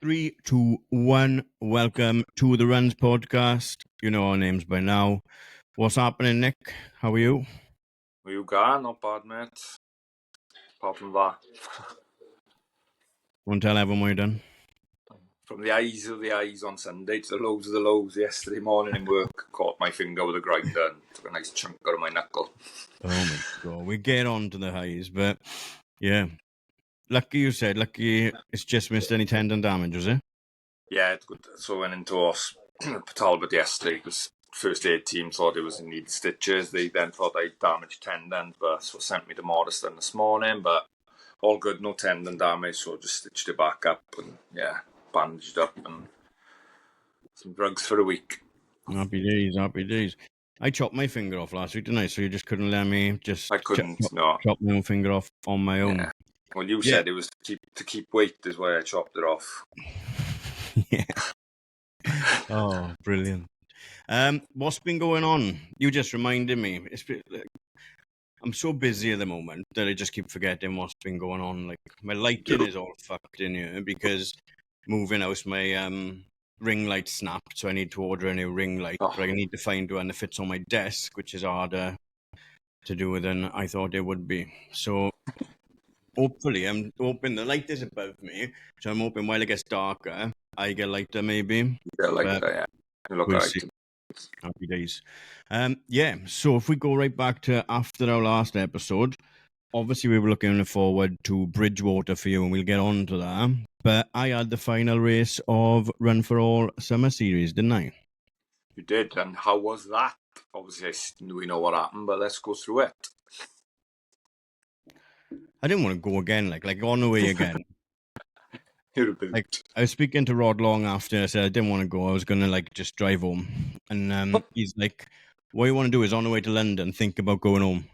Three, two, one. Welcome to the Runs podcast. You know our names by now. What's happening, Nick? How are you? Where you going? Not bad, mate. Apart from that. Won't tell everyone what you've done. From the highs of the highs on Sunday to the lows of the lows yesterday morning in work, caught my finger with a grinder and took a nice chunk out of my knuckle. Oh my God. We get on to the highs, but yeah. Lucky you said, lucky it's just missed any tendon damage, was it? Yeah, it's good. So I went into Talbot yesterday because first aid team thought it was in need stitches. They then thought I damaged tendons, but so sent me to Morriston this morning, but all good, no tendon damage, so just stitched it back up and bandaged up and some drugs for a week. Happy days, happy days. I chopped my finger off last week, didn't I? So you just couldn't let me just I couldn't, chop my own finger off on my own. Yeah. Well, you said it was to keep weight is why I chopped it off. Yeah. Oh, brilliant. What's been going on? You just reminded me. I'm so busy at the moment that I just keep forgetting what's been going on. Like my lighting is all fucked in here because moving house, my ring light snapped, so I need to order a new ring light. But I need to find one that fits on my desk, which is harder to do than I thought it would be. So hopefully, I'm hoping the light is above me, so I'm hoping while it gets darker, I get lighter maybe. Yeah, lighter, yeah. You look We'll right. see. Happy days. So if we go right back to after our last episode, obviously we were looking forward to Bridgewater for you, and we'll get on to that. But I had the final race of Run for All Summer Series, didn't I? You did, and how was that? Obviously, we know what happened, but let's go through it. I didn't want to go again, like on the way again. Like I was speaking to Rod Long after. I said I didn't want to go. I was gonna just drive home, and he's like, "What you want to do is on the way to London, think about going home."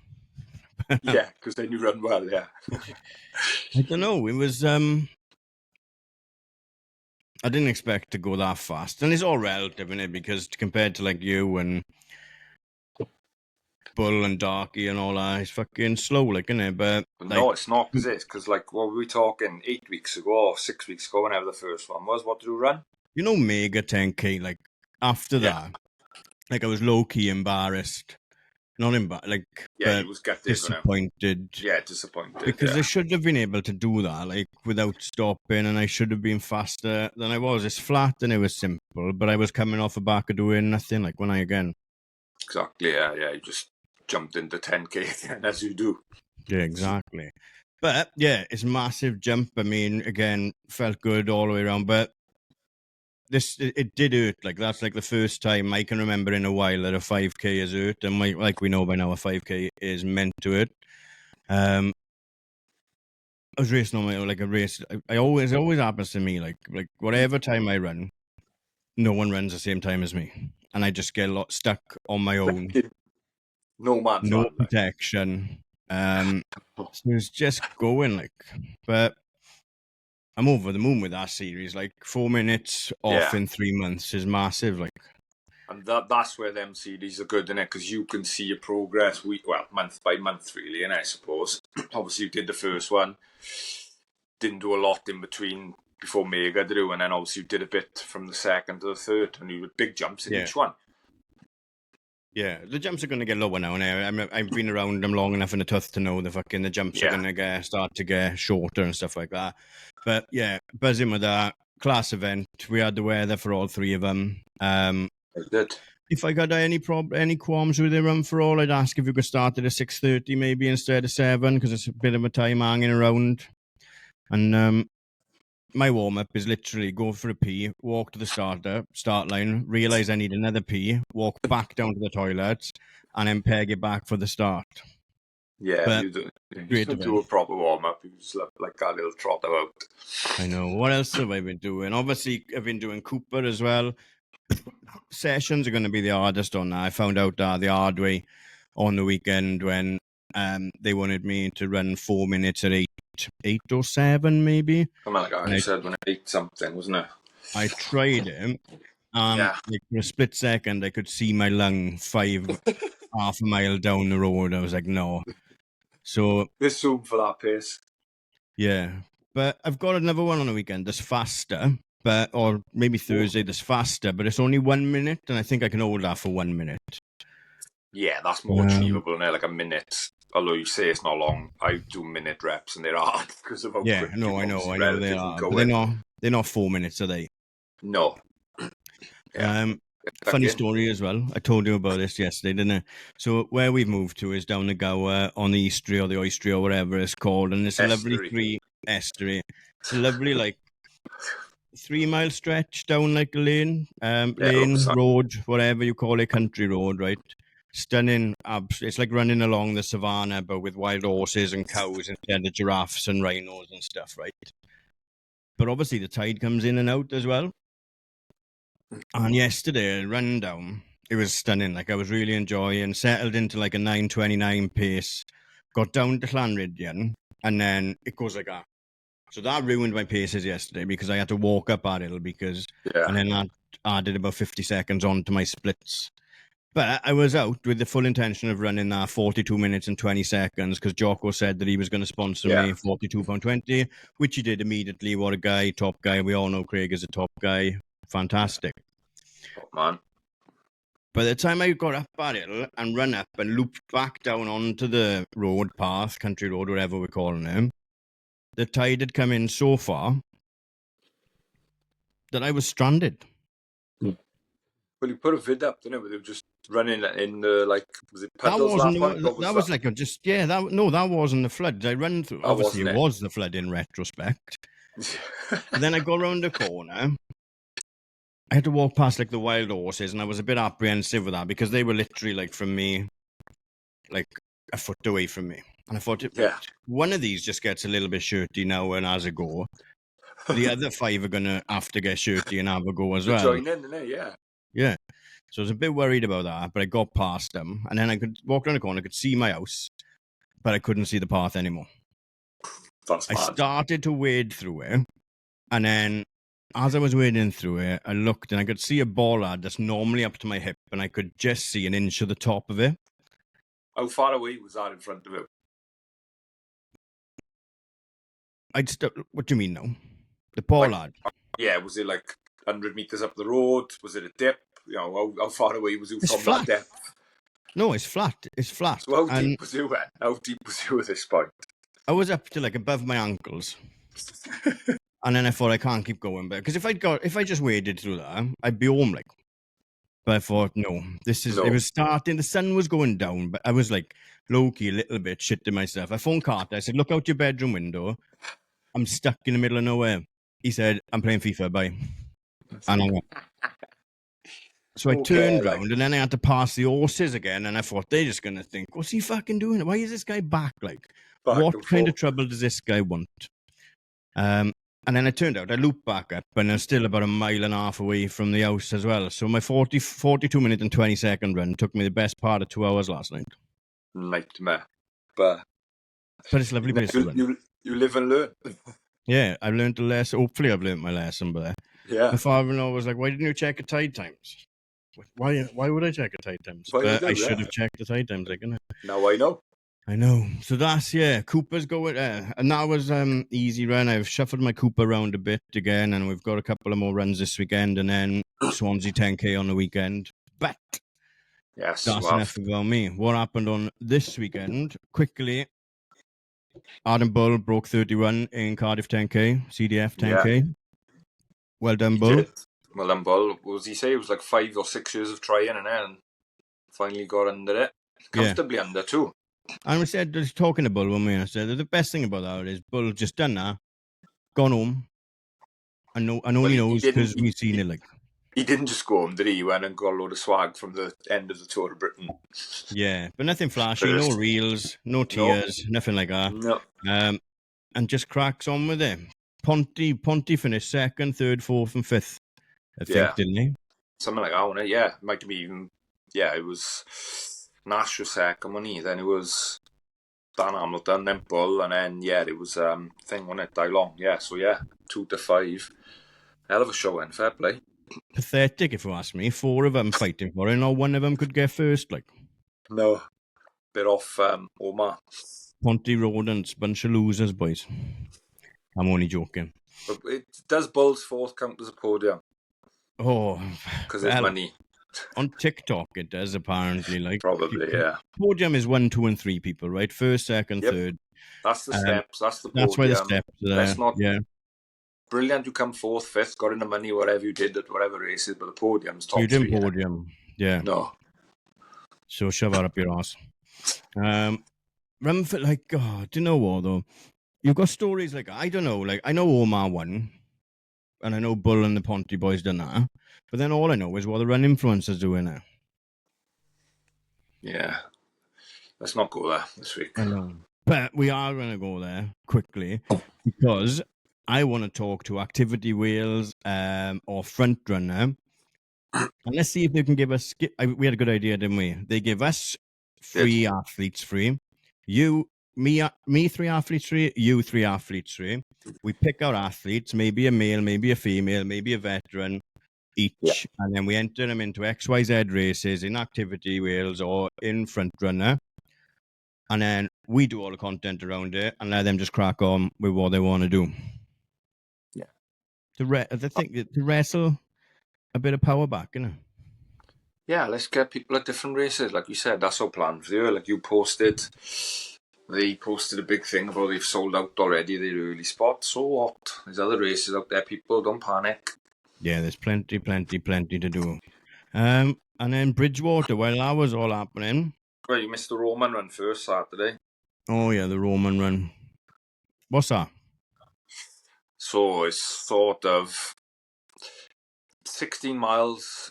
Yeah, because then you run well. Yeah. I don't know. It was I didn't expect to go that fast, and it's all relative, isn't it? Because compared to you and Bull and Darky and all that, it's fucking slow, isn't it? But no, it's not, because what were we talking 8 weeks ago or 6 weeks ago, whenever the first one was? What did you run? You know, Mega 10K. After that, I was low key embarrassed. Not embarrassed, he was disappointed. Yeah, disappointed. Because I should have been able to do that, without stopping, and I should have been faster than I was. It's flat and it was simple, but I was coming off the back of doing nothing, when I again. Exactly, yeah. You just jumped into 10K again, as you do. Yeah, exactly. But, yeah, it's a massive jump. I mean, again, felt good all the way around, but it did hurt. That's the first time I can remember in a while that a 5K has hurt, and we know by now, a 5K is meant to hurt. I was racing on my own, a race. It always happens to me. Whatever time I run, no one runs the same time as me, and I just get a lot stuck on my own. No protection. So it's just going but I'm over the moon with that series. 4 minutes off in 3 months is massive. And that's where them series are good, innit? Because you can see your progress month by month, really, and I suppose. Obviously, you did the first one, didn't do a lot in between before Mega drew, and then obviously you did a bit from the second to the third, and you had big jumps in each one. Yeah, the jumps are going to get lower now, and I've been around them long enough in the tooth to know the jumps are going to start to get shorter and stuff like that. But yeah, buzzing with that class event. We had the weather for all three of them. If I got any qualms with the Run for All, I'd ask if you could start at 6:30 maybe instead of 7, because it's a bit of a time hanging around. And my warm-up is literally go for a pee, walk to the start line, realise I need another pee, walk back down to the toilet, and then peg it back for the start. Yeah, you don't do a proper warm-up. You just like a little trot about. I know. What else have I been doing? Obviously, I've been doing Cooper as well. Sessions are going to be the hardest on that. I found out the hard way on the weekend when they wanted me to run 4 minutes at 8 or 7 maybe. Something like that. You said when I ate something, wasn't it? I tried it. For a split second, I could see my lung half a mile down the road. I was like, no. So there's room for that pace. Yeah, but I've got another one on the weekend that's faster, or maybe Thursday that's faster, but it's only 1 minute, and I think I can hold that for 1 minute. Yeah, that's more achievable, isn't it? Like a minute. Although you say it's not long, I do minute reps and they're hard because of how quick I know they are, but they're not 4 minutes, are they? No. Yeah. Funny story as well. I told you about this yesterday, didn't I? So where we've moved to is down the Gower on the Estuary or the Oyster or whatever it's called, and it's a lovely estuary. It's a lovely 3 mile stretch down like a lane, road, whatever you call it, country road, right? Stunning. It's like running along the savannah, but with wild horses and cows instead of giraffes and rhinos and stuff, right? But obviously the tide comes in and out as well. And yesterday, running down, it was stunning. Like, I was really enjoying, settled into like a 9:29 pace, got down to Llanryddion, and then it goes like that. So that ruined my paces yesterday because I had to walk up a little and then that added about 50 seconds onto my splits. But I was out with the full intention of running that 42 minutes and 20 seconds because Jocko said that he was going to sponsor me £42.20, which he did immediately. What a guy, top guy. We all know Craig is a top guy. Fantastic. Oh, man. By the time I got up at it and run up and looped back down onto the road path, country road, whatever we're calling it, the tide had come in so far that I was stranded. Well, you put a vid up, didn't it? Where they were just running in the, was it puddles last time? That wasn't the flood. I run through, obviously it was the flood in retrospect. And then I go around the corner. I had to walk past the wild horses, and I was a bit apprehensive with that because they were literally from me, a foot away from me. And I thought, one of these just gets a little bit shirty now and has a go. The other 5 are going to have to get shirty and have a go as well. Join in, innit? Yeah. Yeah. So I was a bit worried about that, but I got past them. And then I could walk around the corner, I could see my house, but I couldn't see the path anymore. That's mad. I started to wade through it, and then as I was wading through it, I looked and I could see a bollard that's normally up to my hip, and I could just see an inch of the top of it. How far away was that in front of you? What do you mean now? The bollard? Was it 100 metres up the road? Was it a dip? How far away was you from that depth? No, it's flat. It's flat. So how deep was you at? How deep was you at this point? I was up to above my ankles. And then I thought I can't keep going, because if I just waded through that, I'd be home But I thought, no, it was starting, the sun was going down, but I was low-key a little bit shitting myself. I phoned Carter, I said, look out your bedroom window. I'm stuck in the middle of nowhere. He said, I'm playing FIFA, bye. And I went. So I turned round, and then I had to pass the horses again, and I thought, they're just going to think, what's he fucking doing? Why is this guy back? What kind of trouble does this guy want? And then it turned out I looped back up, and I'm still about 1.5 miles away from the house as well. So my 42 minute and 20 second run took me the best part of 2 hours last night. Nightmare. But it's a lovely place to run. You live and learn. Yeah, I've learned a lesson. Hopefully I've learned my lesson, but my father-in-law was like, why didn't you check the tide times? Why would I check the tide times? But I should have checked the tide times, Now I know. I know. So that's, Cooper's going, and that was easy run. I've shuffled my Cooper around a bit again, and we've got a couple of more runs this weekend, and then Swansea 10K on the weekend. But that's enough about me. What happened on this weekend? Quickly, Adam Bull broke 31 in Cardiff 10K, CDF 10K. Yeah. Well done, Bull. Well done, Bull. What was he say? It was 5 or 6 years of trying, and then finally got under it. Comfortably under, too. And we said, talking to Bull when I said, the best thing about that is Bull just done that, gone home, and he knows because we've seen it. He didn't just go home, did he? He went and got a load of swag from the end of the Tour of Britain. Yeah, but nothing flashy, no reels, no tears, nothing like that. No. And just cracks on with it. Ponty finished 2nd, 3rd, 4th, and 5th, I think, didn't he? Something like that, wasn't it? Yeah, might be even. Yeah, it was Nash was 2nd, wasn't he? Then it was Dan Hamilton, then Bull, and then it was thing, wasn't it? Die Long. Yeah, so 2 to 5. Hell of a show, and fair play. Pathetic, if you ask me. 4 of them fighting for it, not one of them could get first. No, bit off Omar. Ponty Rodents, bunch of losers, boys. I'm only joking. But does Bull's fourth count as a podium? Oh, because there's money. On TikTok, it does apparently. Like Probably, yeah. Podium is 1, 2, and 3 people, right? First, second, third. That's the steps. That's the podium. That's why the steps are there. Let's not. Yeah. Brilliant. You come fourth, fifth, got in the money, whatever you did at whatever races, but the podium's top You didn't three. podium. Yeah. No. So shove that up your ass. Remember, like, oh, do you know what though? You've got stories like, I don't know, like I know Omar won, and I know Bull and the Ponty boys done that, but then all I know is what the run influencers doing now. Yeah. Let's not go there this week. I know. But we are going to go there quickly because I want to talk to Activity Wales or Front Runner. And let's see if they can give us... We had a good idea, didn't we? They give us three athletes free. Me 3 athletes free. You 3 athletes free. We pick our athletes, maybe a male, maybe a female, maybe a veteran each. And then we enter them into XYZ races in Activity Wales or in Front Runner. And then we do all the content around it and let them just crack on with what they want to do. Yeah. To wrestle a bit of power back, you know? Yeah, let's get people at different races. Like we said, that's our plan for the year. Like you posted, they posted a big thing about they've sold out already, the early spot. So what? There's other races out there, people. Don't panic. Yeah, there's plenty to do. And then Bridgewater, while that was all happening... Well, you missed the Roman run first Saturday. Oh, yeah, the Roman run. What's that? So it's sort of 16 miles,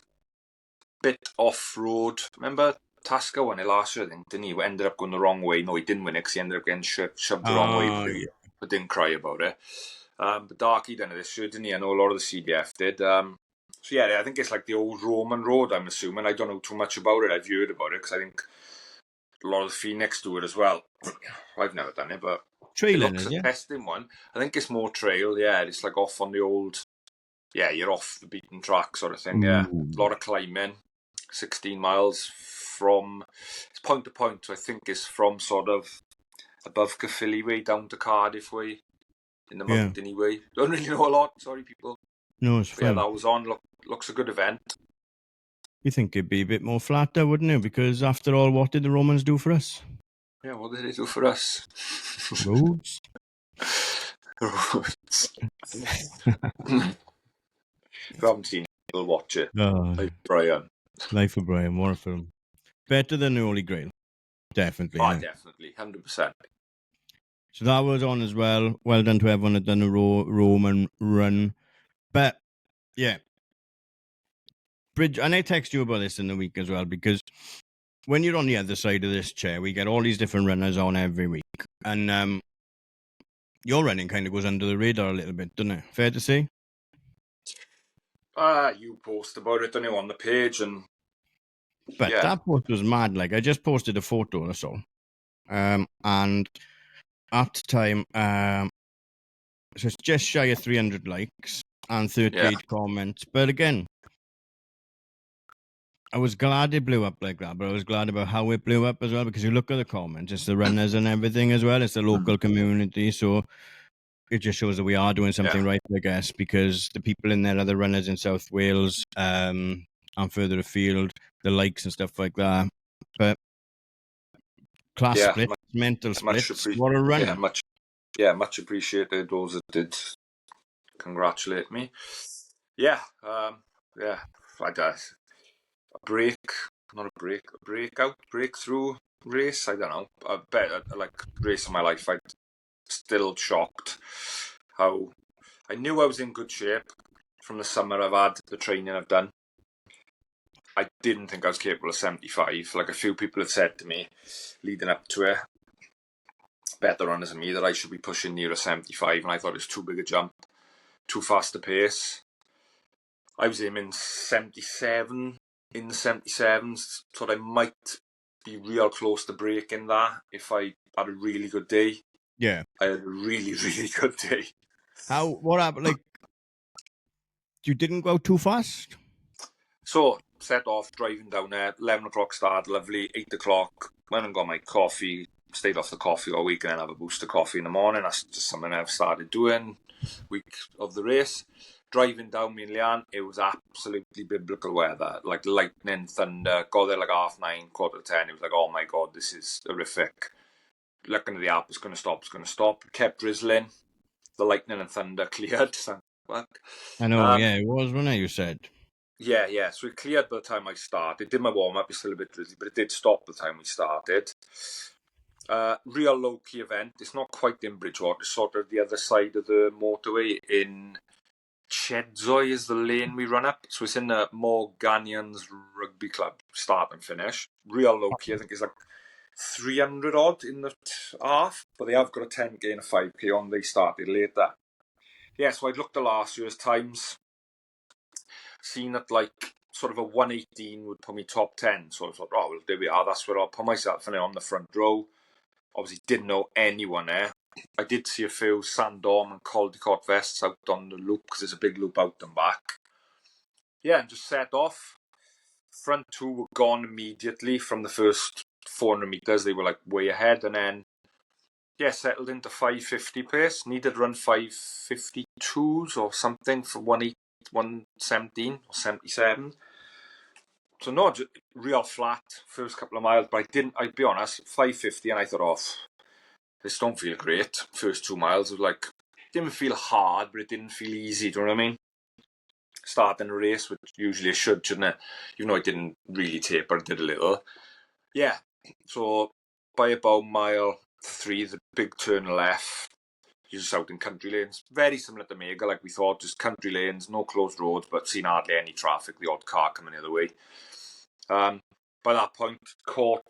bit off-road. Remember Tasker won it last year, I think, didn't he? He ended up going the wrong way. No, he didn't win it because he ended up getting shoved the wrong way, but didn't cry about it. But Darky done it this year, didn't he? I know a lot of the CBF did. So yeah, I think it's like the old Roman road, I'm assuming. I don't know too much about it. I've heard about it because I think a lot of the Phoenix do it as well. I've never done it, but Trailing, it looks a testing one. I think it's more trail, yeah. It's like off on the old, yeah, you're off the beaten track sort of thing, yeah. A lot of climbing, 16 miles from, it's point to point, so I think it's from sort of above Caerphilly way down to Cardiff way, in the mountainy way. Don't really know a lot, sorry people. No, it's fine. Yeah, that was on, looks a good event. You think it'd be a bit more flatter, wouldn't it? Because after all, what did the Romans do for us? Yeah, what did they do for us? Roads. Roads. If you haven't seen it, you'll watch it. Life of Brian. Life of Brian, what a film. Better than the Holy Grail. Definitely. Oh, yeah. Definitely. 100%. So that was on as well. Well done to everyone that done a Roman run. But, yeah. And I text you about this in the week as well, because when you're on the other side of this chair, we get all these different runners on every week. And your running kind of goes under the radar a little bit, doesn't it? Fair to say? You post about it, don't you, on the page, But that post was mad. Like, I just posted a photo or so. And at the time, so it's just shy of 300 likes and 38 comments. But again, I was glad it blew up like that, but I was glad about how it blew up as well, because you look at the comments, it's the runners and everything as well. It's the local community. So it just shows that we are doing something right, I guess, because the people in there are the runners in South Wales and further afield, the likes and stuff like that. But class splits, mental splits, what a run. Much appreciated those that did congratulate me. I guess a breakthrough race. I don't know. I bet like race of my life. I'm still shocked how I knew I was in good shape from the summer I've had, the training I've done. I didn't think I was capable of 75. Like a few people have said to me leading up to it, better runners than me, that I should be pushing near a 75, and I thought it was too big a jump, too fast a pace. I was aiming 77 in the 77s, thought I might be real close to breaking that if I had a really good day. Yeah. I had a really, really good day. What happened? Like, you didn't go too fast? So, set off, driving down there, 11 o'clock start, lovely, 8 o'clock, went and got my coffee, stayed off the coffee all week and then have a boost of coffee in the morning. That's just something I've started doing. week of the race. Driving down me and Leanne, it was absolutely biblical weather, like lightning, thunder. Got there like 9:30, 10:15. It was like, oh my God, this is horrific. Looking at the app, it's going to stop. It kept drizzling. The lightning and thunder cleared. So, I know, yeah, it was, wasn't it, you said? Yeah. So it cleared by the time I started. Did my warm-up, it's still a bit drizzly, but it did stop by the time we started. Real low-key event. It's not quite in Bridgewater. It's sort of the other side of the motorway in Chedzoy is the lane we run up. So it's in the Morganians Rugby Club, start and finish. Real low-key. I think it's like 300 odd in the half, but they have got a 10k and a 5k on. They started later. Yeah, so I'd looked at last year's times, seen that like sort of a 118 would put me top 10. So I thought, oh, well, there we are. That's where I'll put myself in on the front row. Obviously, didn't know anyone there. I did see a few Sandorm and Caldecott vests out on the loop because there's a big loop out and back. Yeah, and just set off. Front two were gone immediately from the first 400 metres. They were like way ahead, and then settled into 550 pace. Needed to run 552s or something for 117 or 77. So not real flat first couple of miles, but I'd be honest, 550, and I thought, oh, this don't feel great. First 2 miles, it was like, didn't feel hard, but it didn't feel easy, do you know what I mean? Starting a race, which usually I should, shouldn't it? Even though I didn't really taper, I did a little. Yeah, so by about mile 3, the big turn left, you're just out in country lanes. Very similar to Mega, like we thought, just country lanes, no closed roads, but seen hardly any traffic, the odd car coming the other way. By that point, caught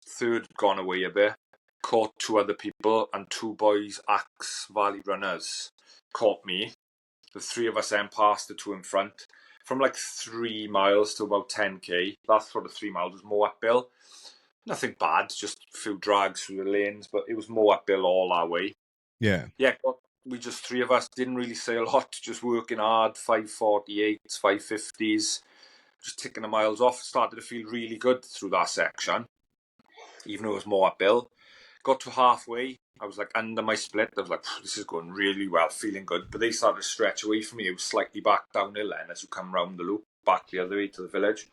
third, gone away a bit. Caught 2 other people, and 2 boys, Axe Valley runners, caught me. The 3 of us then passed the 2 in front. From like 3 miles to about 10k. That sort of 3 miles was more uphill. Nothing bad, just a few drags through the lanes, but it was more uphill all our way. Yeah. Yeah, we just 3 of us didn't really say a lot, just working hard, 548s, 550s, just ticking the miles off. Started to feel really good through that section, even though it was more uphill. Got to halfway, I was like under my split. I was like, this is going really well, feeling good. But they started to stretch away from me. It was slightly back downhill then as you come round the loop, back the other way to the village.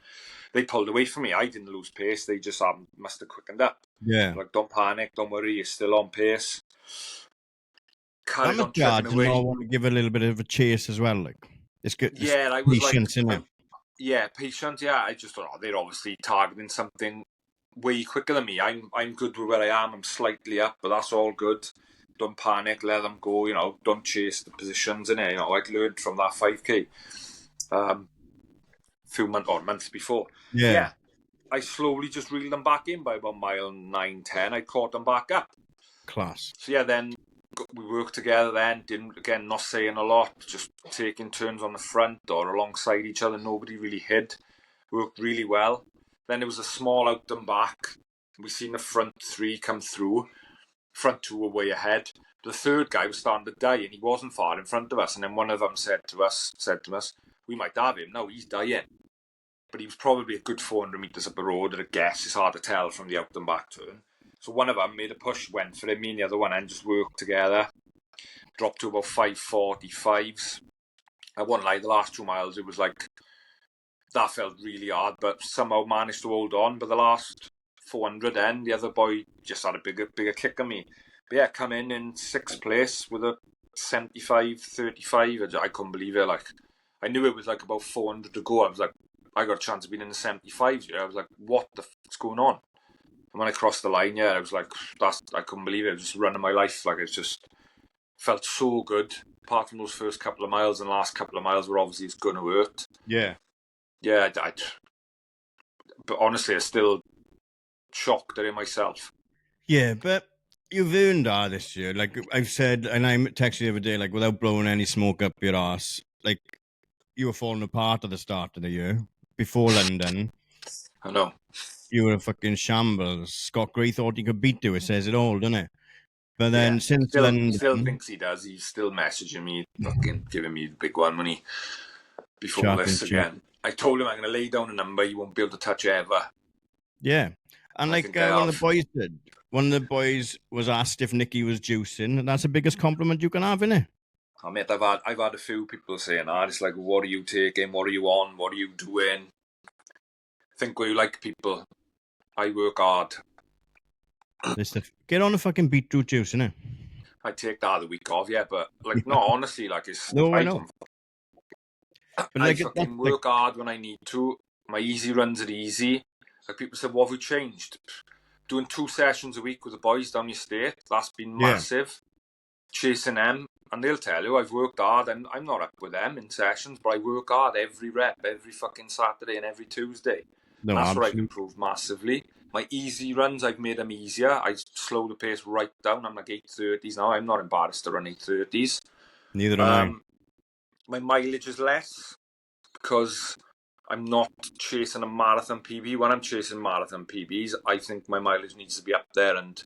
They pulled away from me. I didn't lose pace. They just must have quickened up. Yeah. Like, don't panic, don't worry, you're still on pace. Carried on chugging away. I want to give a little bit of a chase as well. Like, it's good. Yeah, I was patience, like, isn't it? Yeah, patience. Yeah, I just thought, they're obviously targeting something way quicker than me. I'm good with where I am. I'm slightly up, but that's all good. Don't panic. Let them go. You know, don't chase the positions in it. You know, I'd learned from that 5k. Few months before. Yeah. I slowly just reeled them back in by about mile 9, 10. I caught them back up. Class. So yeah, then we worked together then. Not saying a lot, just taking turns on the front or alongside each other. Nobody really hid. Worked really well. Then there was a small out and back. We seen the front 3 come through. Front 2 were way ahead. The third guy was starting to die, and he wasn't far in front of us. And then one of them said to us, we might have him. No, he's dying. But he was probably a good 400 metres up the road, at a guess. It's hard to tell from the out and back turn. So one of them made a push, went for him. Me and the other one and just worked together. Dropped to about 5:45s. I won't lie, the last 2 miles, it was like, that felt really hard, but somehow managed to hold on. But the last 400 then, the other boy just had a bigger kick on me. But yeah, come in 6th place with a 75-35. I couldn't believe it. Like, I knew it was like about 400 to go. I was like, I got a chance of being in the 75s here. I was like, what the fuck's going on? And when I crossed the line, I was like, I couldn't believe it. I was just running my life. Like, it just felt so good. Apart from those first couple of miles, and the last couple of miles were obviously it's going to hurt. Yeah. Yeah, but honestly, I'm still shocked at it myself. Yeah, but you've earned that this year. Like I've said, and I texted you the other day, like without blowing any smoke up your ass, like you were falling apart at the start of the year. Before London. I know. You were a fucking shambles. Scott Gray thought he could beat you. It says it all, doesn't it? But then since London... He still thinks he does. He's still messaging me, fucking giving me the big one when he... Before this again. I told him I'm going to lay down a number you won't be able to touch ever. Yeah. And like one of the boys did. One of the boys was asked if Niki was juicing, and that's the biggest compliment you can have, isn't it? I mean, I've had a few people saying that. It's like, what are you taking? What are you on? What are you doing? I think we like people. I work hard. Get on the fucking beetroot juice, innit? I take that the week off, yeah, but like, no, honestly, like, it's No, I know. But I like fucking work hard when I need to. My easy runs are easy. Like people said, what have we changed? Doing 2 sessions a week with the boys down your state, that's been massive. Chasing them, and they'll tell you I've worked hard, and I'm not up with them in sessions, but I work hard every rep, every fucking Saturday and every Tuesday. No, and that's absolutely. where I've improved massively. My easy runs, I've made them easier. I slow the pace right down. I'm like 8:30s now. I'm not embarrassed to run 8:30s. Neither am I. My mileage is less because I'm not chasing a marathon PB. When I'm chasing marathon PBs, I think my mileage needs to be up there and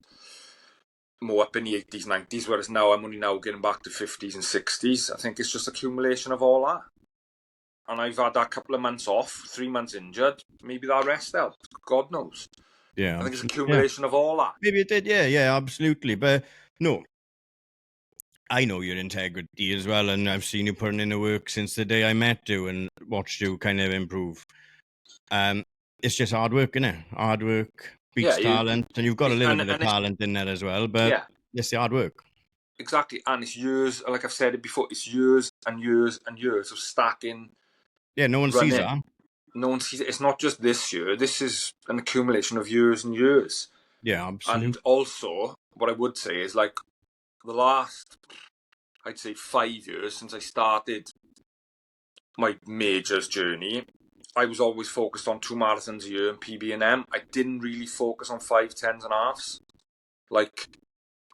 more up in the 80s, 90s, whereas now I'm only now getting back to 50s and 60s. I think it's just accumulation of all that. And I've had that couple of months off, 3 months injured. Maybe that rest helped. God knows. Yeah. I think it's accumulation of all that. Maybe it did, yeah, absolutely. But no, I know your integrity as well, and I've seen you putting in the work since the day I met you and watched you kind of improve. It's just hard work, innit? Hard work beats talent, and you've got a little bit of talent in there as well, but it's the hard work. Exactly, and it's years, like I've said it before, it's years and years and years of stacking. Yeah, no one sees that. No one sees it. It's not just this year. This is an accumulation of years and years. Yeah, absolutely. And also, what I would say is, like, the last, I'd say 5 years since I started my majors journey, I was always focused on 2 marathons a year and PB and M. I didn't really focus on 5, 10s and halves, like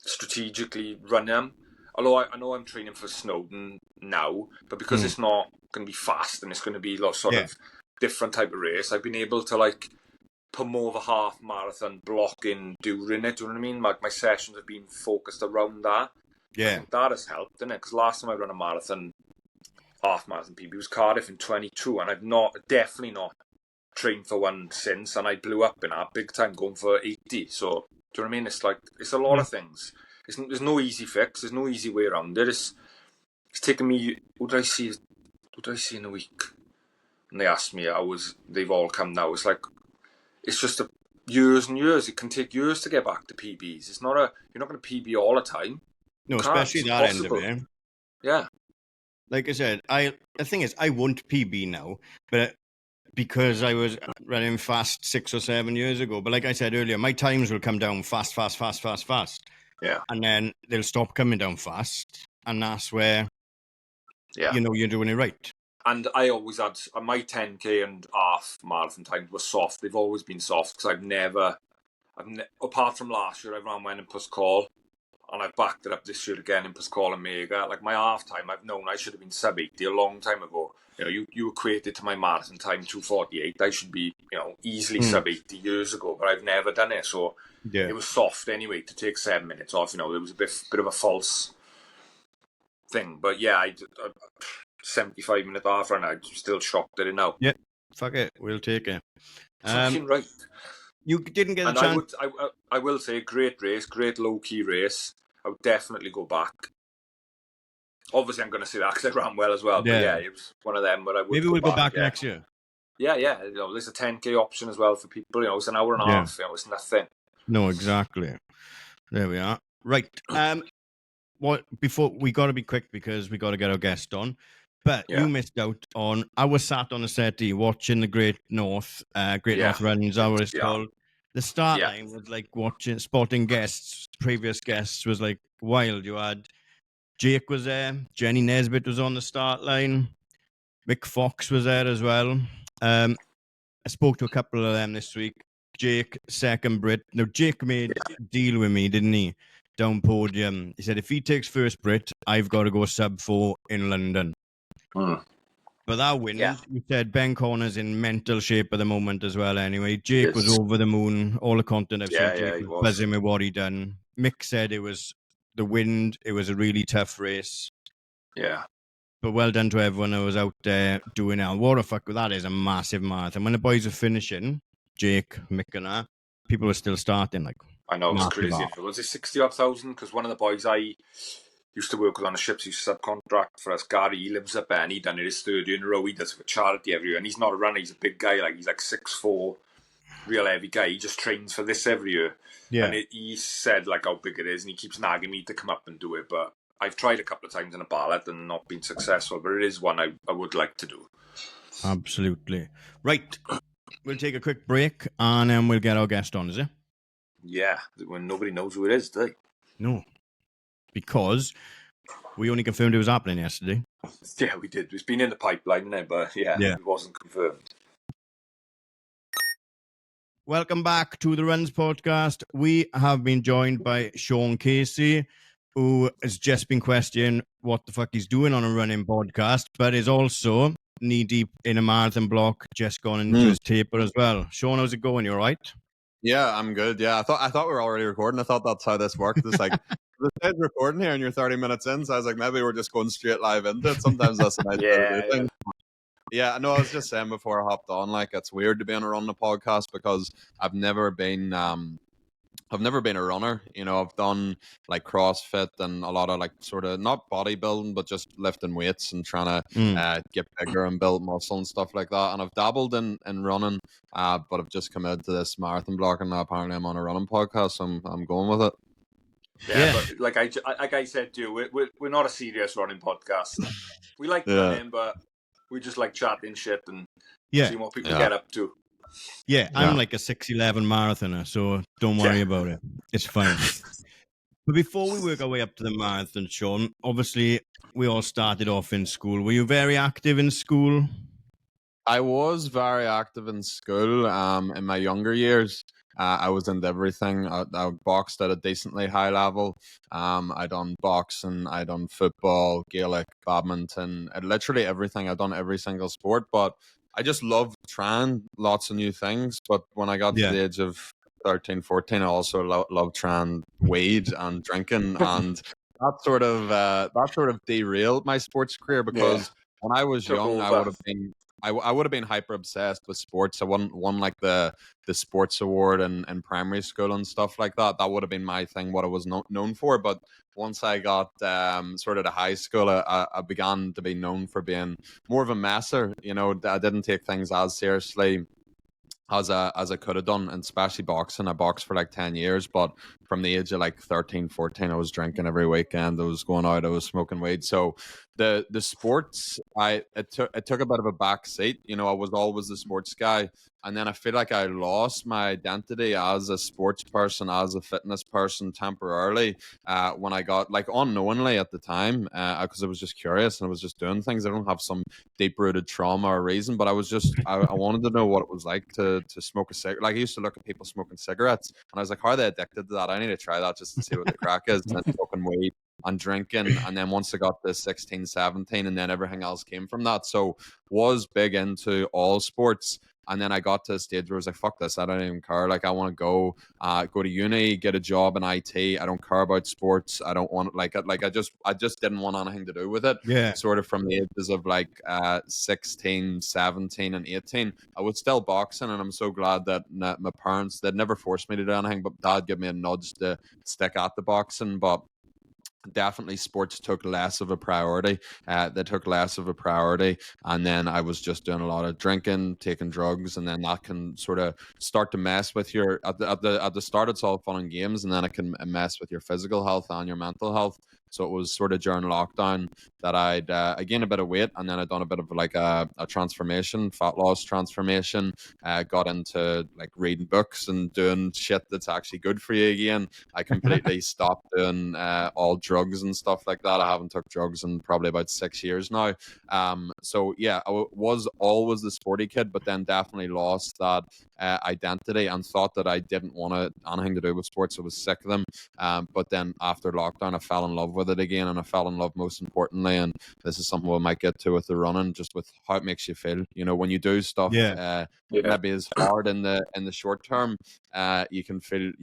strategically run them. Although I know I'm training for Snowdon now, but because it's not going to be fast and it's going to be a sort of different type of race, I've been able to like put more of a half marathon block in during it. Do you know what I mean? Like my sessions have been focused around that. Yeah, I think that has helped, didn't it? Because last time I ran a marathon, half marathon PB was Cardiff in 22, and I've definitely not trained for one since, and I blew up in that big time going for 80. So do you know what I mean? It's like it's a lot of things. There's no easy fix. There's no easy way around it. It's taken me. What did I see in a week? And they asked me they've all come now. It's like it's just years and years. It can take years to get back to PBs. It's not you're not going to PB all the time. No, especially that end of it. Yeah. Like I said, the thing is, I won't PB now, but because I was running fast 6 or 7 years ago. But like I said earlier, my times will come down fast. Yeah. And then they'll stop coming down fast. And that's where, you're doing it right. And I always had, my 10K and half marathon times were soft. They've always been soft because I've never, apart from last year, I ran one in Puscall. And I've backed it up this year again in Pascal and Mega. Like my half time, I've known I should have been sub 80 a long time ago. You equated to my marathon time 2:48. I should be, easily sub 80 years ago, but I've never done it. So it was soft anyway to take 7 minutes off. It was a bit of a false thing. But yeah, I 75-minute half run. I'm still shocked at it now. Yeah, fuck it, we'll take it. Fucking right. You didn't get a chance. I will say, great race, great low-key race. I would definitely go back. Obviously, I'm going to say that because I ran well as well. But yeah, it was one of them where I would. Maybe we'll go back next year. Yeah. There's a 10K option as well for people. It's an hour and a half. It's nothing. No, exactly. There we are. Right. Before we got to be quick because we got to get our guest on. But you missed out on. I was sat on a settee watching the Great North Runs. Hour it's called. The start line was like spotting guests. Previous guests was like wild. You had Jake was there. Jenny Nesbitt was on the start line. Mick Fox was there as well. I spoke to a couple of them this week. Jake, second Brit. Now, Jake made a deal with me, didn't he? Down podium. He said, if he takes first Brit, I've got to go sub 4 in London. But that win, you said Ben Corner's in mental shape at the moment as well anyway. Jake was over the moon. All the content I've seen, Jake was buzzing with what he done. Mick said it was the wind. It was a really tough race. Yeah. But well done to everyone who was out there doing it. What the fuck, that is a massive marathon. When the boys were finishing, Jake, Mick and that, people were still starting. Like, I know, it's crazy. Was it 60,000? Because one of the boys used to work on the ships. He subcontract for us. Gary, he lives up there, and he done it his third year in a row. He does it for charity every year, and he's not a runner. He's a big guy, like he's like 6'4", real heavy guy. He just trains for this every year. Yeah. And he said like how big it is, and he keeps nagging me to come up and do it. But I've tried a couple of times in a ballot and not been successful. But it is one I would like to do. Absolutely. Right. We'll take a quick break and then we'll get our guest on, is it? Yeah, when nobody knows who it is, do they? No. Because we only confirmed it was happening yesterday. Yeah, we did. It's been in the pipeline now, but it wasn't confirmed. Welcome back to the Runs podcast. We have been joined by Sean Casey, who has just been questioning what the fuck he's doing on a running podcast, but is also knee deep in a marathon block, just gone into his taper as well. Sean, how's it going? You all right? Yeah, I'm good. Yeah, I thought we were already recording. I thought that's how this worked. It's like the said recording here, and you're 30 minutes in. So I was like, maybe we're just going straight live into it. Sometimes that's a nice way to do things. Yeah, no, I was just saying before I hopped on, like it's weird to be on a running podcast because I've never been a runner. You know, I've done like CrossFit and a lot of like sort of not bodybuilding, but just lifting weights and trying to get bigger and build muscle and stuff like that. And I've dabbled in running, but I've just committed to this marathon block, and now apparently I'm on a running podcast, so I'm going with it. Yeah, but like I said to you, we're not a serious running podcast. We like running, but we just like chatting shit and seeing what people get up to. Yeah, I'm like a 6'11" marathoner, so don't worry about it. It's fine. But before we work our way up to the marathon, Sean, obviously we all started off in school. Were you very active in school? I was very active in school in my younger years. I was into everything. I boxed at a decently high level. I done boxing, I done football, Gaelic, badminton, literally everything. I've done every single sport, but I just love trying lots of new things. But when I got to the age of 13, 14, I also loved trying weed and drinking, and that sort of derailed my sports career because when I was young, I would have been hyper obsessed with sports. I won like the sports award in primary school and stuff like that. That would have been my thing, what I was known for. But once I got sort of to high school, I began to be known for being more of a messer. You know, I didn't take things as seriously as I could have done, and especially boxing. I boxed for like 10 years, but from the age of like 13, 14, I was drinking every weekend. I was going out, I was smoking weed. So the sports, it took a bit of a back seat. You know, I was always the sports guy. And then I feel like I lost my identity as a sports person, as a fitness person temporarily when I got, like, unknowingly at the time, because I was just curious and I was just doing things. I don't have some deep-rooted trauma or reason, but I was just, I wanted to know what it was like to smoke a cigarette. Like, I used to look at people smoking cigarettes and I was like, how are they addicted to that? I need to try that just to see what the crack is. And then smoking weed and drinking, and then once I got to 16, 17, and then everything else came from that. So was big into all sports. And then I got to a stage where I was like, fuck this, I don't even care. Like, I want to go to uni, get a job in IT. I don't care about sports. I don't want, I just didn't want anything to do with it. Yeah. Sort of from the ages of like 16, 17, and 18. I was still boxing, and I'm so glad that my parents, they'd never forced me to do anything, but dad gave me a nudge to stick at the boxing. But definitely sports took less of a priority. They took less of a priority, and then I was just doing a lot of drinking, taking drugs, and then that can sort of start to mess with your at the start. It's all fun and games, and then it can mess with your physical health and your mental health. So it was sort of during lockdown that I'd gained a bit of weight, and then I'd done a bit of like a transformation, fat loss transformation. Got into like reading books and doing shit that's actually good for you again. I completely stopped doing all drugs and stuff like that. I haven't took drugs in probably about 6 years now. So yeah, I was always the sporty kid, but then definitely lost that identity and thought that I didn't want anything to do with sports. I was sick of them. But then after lockdown, I fell in love with it again, and I fell in love most importantly, and this is something we might get to with the running, just with how it makes you feel. You know, when you do stuff maybe is hard in the short term, you can feel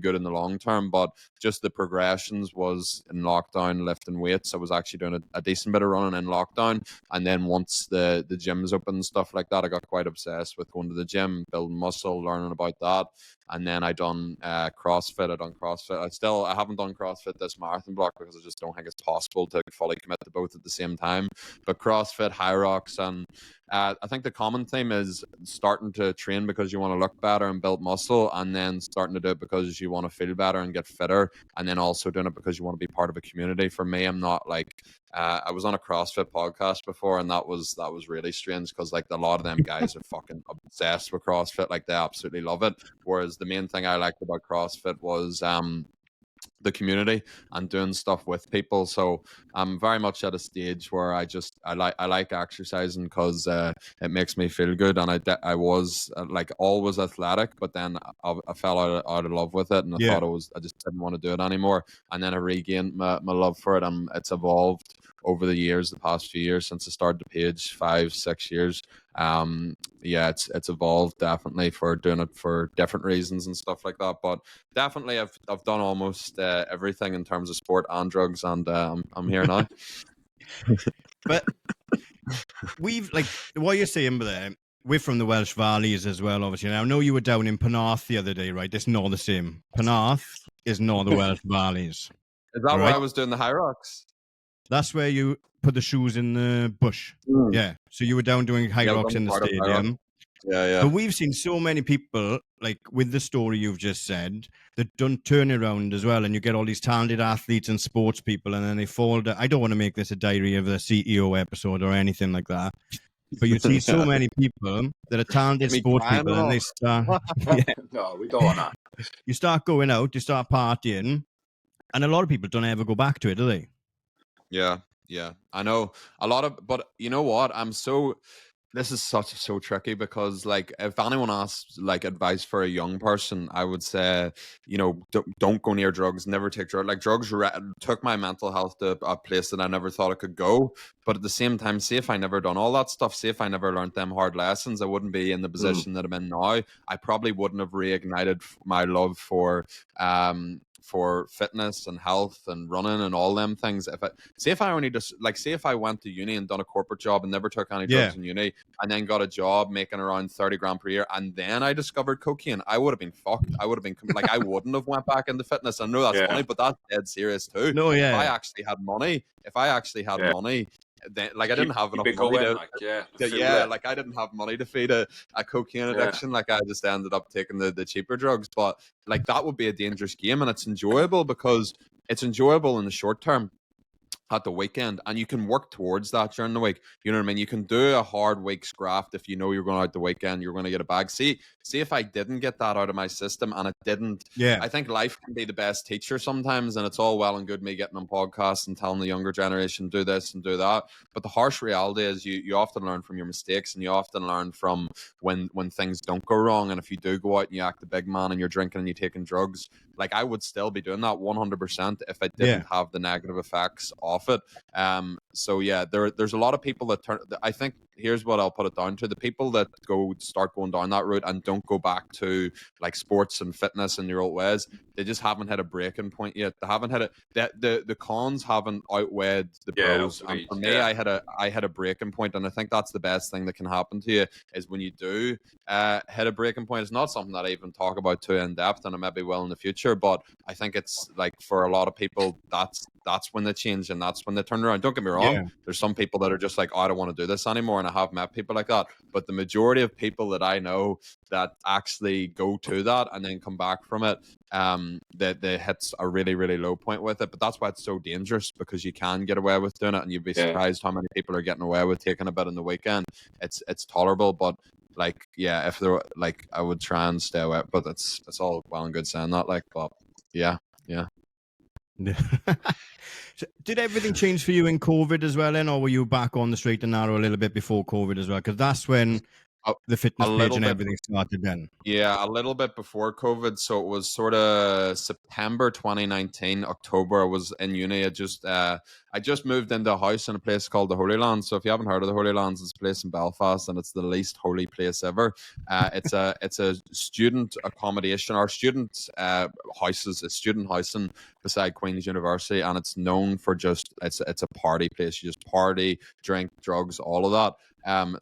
good in the long term. But just the progressions was in lockdown, lifting weights. I was actually doing a decent bit of running in lockdown, and then once the gyms open and stuff like that, I got quite obsessed with going to the gym, building muscle, learning about that. and then I done CrossFit. I haven't done CrossFit this marathon block because I just don't think it's possible to fully commit to both at the same time. But CrossFit, High Rocks, and I think the common theme is starting to train because you want to look better and build muscle, and then starting to do it because you want to feel better and get fitter, and then also doing it because you want to be part of a community. For me, I'm not like I was on a CrossFit podcast before, and that was really strange because like a lot of them guys are fucking obsessed with CrossFit, like they absolutely love it. Whereas the main thing I liked about CrossFit was the community and doing stuff with people. So I'm very much at a stage where I like exercising because it makes me feel good, and I was like always athletic, but then I fell out of love with it, and I just didn't want to do it anymore, and then I regained my love for it, and it's evolved over the years, the past few years since I started the page, 5-6 years. It's evolved definitely for doing it for different reasons and stuff like that, but definitely I've done almost everything in terms of sport and drugs, and I'm here now. But we've like what you're saying there, we're from the Welsh Valleys as well, obviously. Now I know you were down in Penarth the other day, right? It's not the same. Penarth is not the Welsh Valleys. Is that why I was doing the High Rocks? That's where you put the shoes in the bush. Yeah. So you were down doing High Rocks in the stadium. Yeah. But we've seen so many people, like with the story you've just said, that don't turn around as well. And you get all these talented athletes and sports people, and then they fall down. I don't want to make this a diary of the CEO episode or anything like that. But you see so many people that are talented sports people, and they start. No, we don't want that. You start going out, you start partying, and a lot of people don't ever go back to it, do they? Yeah, I know a lot of, but you know what? This is so tricky because like if anyone asks like advice for a young person, I would say, you know, don't go near drugs, never take drugs. Like drugs took my mental health to a place that I never thought it could go. But at the same time, see if I never done all that stuff, see if I never learned them hard lessons, I wouldn't be in the position that I'm in now. I probably wouldn't have reignited my love for fitness and health and running and all them things. If I went to uni and done a corporate job and never took any drugs in uni, and then got a job making around 30 grand per year, and then I discovered cocaine, I would have been fucked. I would have been like, I wouldn't have went back into fitness. I know that's funny, but that's dead serious too. No, yeah. If I actually had money, then, like I didn't have enough money like I didn't have money to feed a cocaine addiction. Like I just ended up taking the cheaper drugs. But like that would be a dangerous game, and it's enjoyable because it's enjoyable in the short term at the weekend, and you can work towards that during the week. You know what I mean? You can do a hard week's graft if you know you're going out the weekend, you're going to get a bag. See if I didn't get that out of my system, and it didn't. I think life can be the best teacher sometimes, and it's all well and good me getting on podcasts and telling the younger generation do this and do that, but the harsh reality is you often learn from your mistakes, and you often learn from when things don't go wrong. And if you do go out and you act the big man and you're drinking and you're taking drugs, like I would still be doing that 100% if I didn't have the negative effects of it. So yeah, there's a lot of people that I think here's what I'll put it down to: the people that start going down that route and don't go back to like sports and fitness and their old ways, they just haven't hit a breaking point yet. They haven't hit it. The cons haven't outweighed the pros. And for me, I had a breaking point, and I think that's the best thing that can happen to you is when you do hit a breaking point. It's not something that I even talk about too in depth, and I maybe will in the future, but I think it's like for a lot of people that's when they change and that's when they turn around. Don't get me wrong, there's some people that are just like, oh, I don't want to do this anymore, and I have met people like that, but the majority of people that I know that actually go to that and then come back from it, they hit a really, really low point with it. But that's why it's so dangerous, because you can get away with doing it, and you'd be surprised how many people are getting away with taking a bit on the weekend. It's tolerable, but like, yeah, if there, like, I would try and stay away, but it's all well and good saying that, like, but yeah. So did everything change for you in COVID as well, then, or were you back on the straight and narrow a little bit before COVID as well? Because that's when the fitness page and everything started then. Yeah, a little bit before COVID. So it was sort of September 2019, October. I was in uni. I I just moved into a house in a place called the Holy Land. So if you haven't heard of the Holy Lands, it's a place in Belfast, and it's the least holy place ever. It's a student accommodation or student houses, it's student housing beside Queen's University, and it's known for just it's a party place. You just party, drink, drugs, all of that.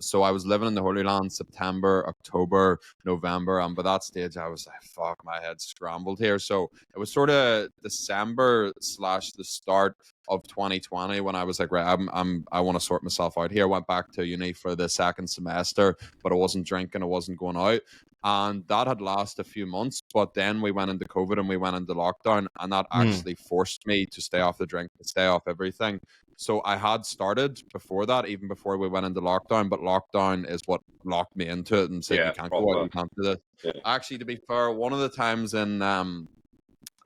So I was living in the Holy Land September, October, November, and by that stage I was like, fuck, my head scrambled here. So it was sort of December / the start of 2020 when I was like, right, I want to sort myself out here. I went back to uni for the second semester, but I wasn't drinking, I wasn't going out. And that had lasted a few months, but then we went into COVID and we went into lockdown, and that actually forced me to stay off the drink, to stay off everything. So I had started before that, even before we went into lockdown, but lockdown is what locked me into it and said, you can't go out, you can't do this. Yeah. Actually, to be fair, one of the times in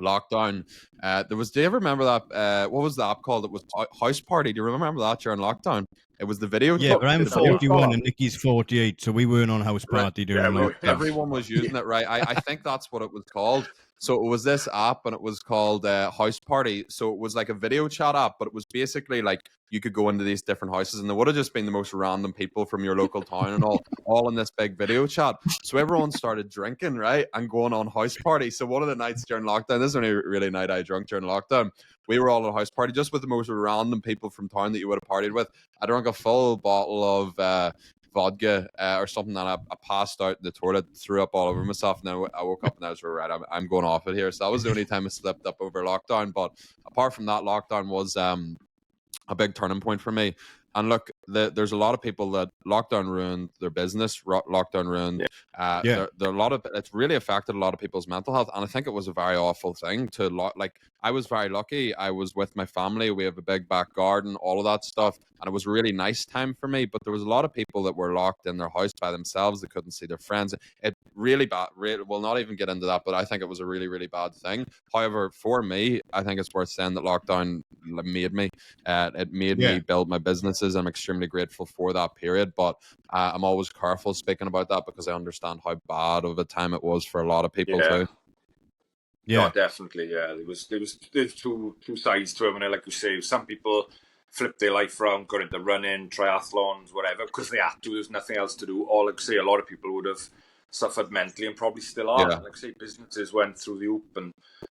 lockdown, do you ever remember that, what was the app called? It was House Party. Do you remember that during lockdown? It was the video. Yeah, but I'm 41 and Niki's 48, so we weren't on House Party during lockdown. Everyone was using it, right? I think that's what it was called. So it was this app, and it was called House Party. So it was like a video chat app, but it was basically like you could go into these different houses, and there would have just been the most random people from your local town and all in this big video chat. So everyone started drinking, right, and going on House Party. So one of the nights during lockdown, this is the only really night I drank during lockdown, we were all at a house party just with the most random people from town that you would have partied with. I drank a full bottle of vodka or something, and I passed out in the toilet, threw up all over myself, and then I woke up and I was right, I'm going off it here. So that was the only time I slipped up over lockdown. But apart from that, lockdown was a big turning point for me. And look, there's a lot of people that lockdown ruined their business. Lockdown ruined. There a lot of it's really affected a lot of people's mental health, and I think it was a very awful thing to like. I was very lucky. I was with my family. We have a big back garden, all of that stuff, and it was a really nice time for me. But there was a lot of people that were locked in their house by themselves. They couldn't see their friends. It really bad. We'll not even get into that, but I think it was a really, really bad thing. However, for me, I think it's worth saying that lockdown made me. It made me build my businesses. I'm extremely grateful for that period, but I'm always careful speaking about that because I understand how bad of a time it was for a lot of people too. Yeah, no, definitely. Yeah, there's two sides to it. When, like you say, some people flipped their life around, got into running, triathlons, whatever, because they had to. There's nothing else to do. Or, like I say, a lot of people would have suffered mentally and probably still are. Yeah. Like I say, businesses went through the hoop, and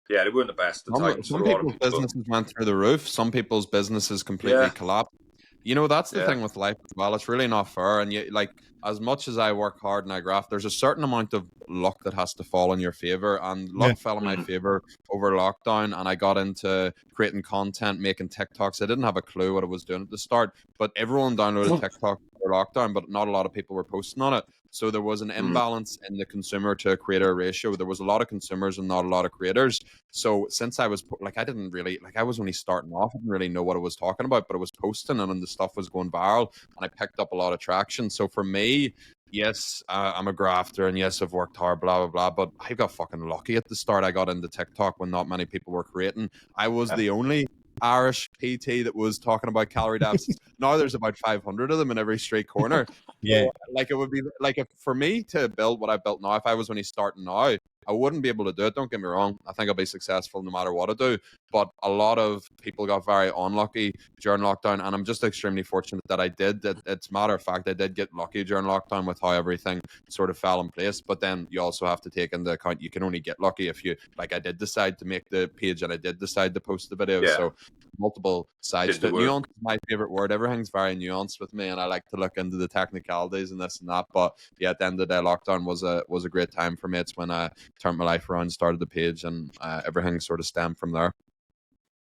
they weren't the best of times. Some people's businesses went through the roof. Some people's businesses completely collapsed. You know, that's the thing with life as well. It's really not fair. And you, like, as much as I work hard and I graft, there's a certain amount of luck that has to fall in your favor. And luck fell in my favor over lockdown. And I got into creating content, making TikToks. I didn't have a clue what I was doing at the start, but everyone downloaded TikTok for lockdown, but not a lot of people were posting on it. So there was an imbalance in the consumer to creator ratio. There was a lot of consumers and not a lot of creators. So since I was like, I was only starting off. I didn't really know what I was talking about, but I was posting and the stuff was going viral and I picked up a lot of traction. So for me, yes, I'm a grafter and yes, I've worked hard, blah, blah, blah. But I got fucking lucky at the start. I got into TikTok when not many people were creating. I was the only Irish PT that was talking about calorie deficits. Now there's about 500 of them in every street corner. So, like, it would be like, if for me to build what I built now, if I was only starting now, I wouldn't be able to do it. Don't get me wrong. I think I'll be successful no matter what I do. But a lot of people got very unlucky during lockdown, and I'm just extremely fortunate that I did. It's a matter of fact, I did get lucky during lockdown with how everything sort of fell in place. But then you also have to take into account you can only get lucky if you, like, I did decide to make the page and I did decide to post the video. So multiple sides to it. Nuance is my favorite word. Everything's very nuanced with me, and I like to look into the technicalities and this and that. But yeah, at the end of the day, lockdown was a great time for me. It's when I turned my life around, started the page, and everything sort of stemmed from there.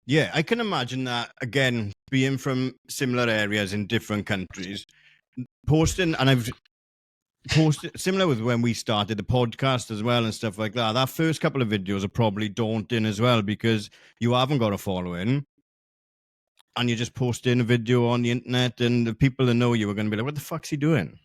Yeah, I can imagine that, again, being from similar areas in different countries, posting, and I've posted similar with when we started the podcast as well and stuff like that. That first couple of videos are probably daunting as well because you haven't got a following and you're just posting a video on the internet, and the people that know you are going to be like, what the fuck's he doing?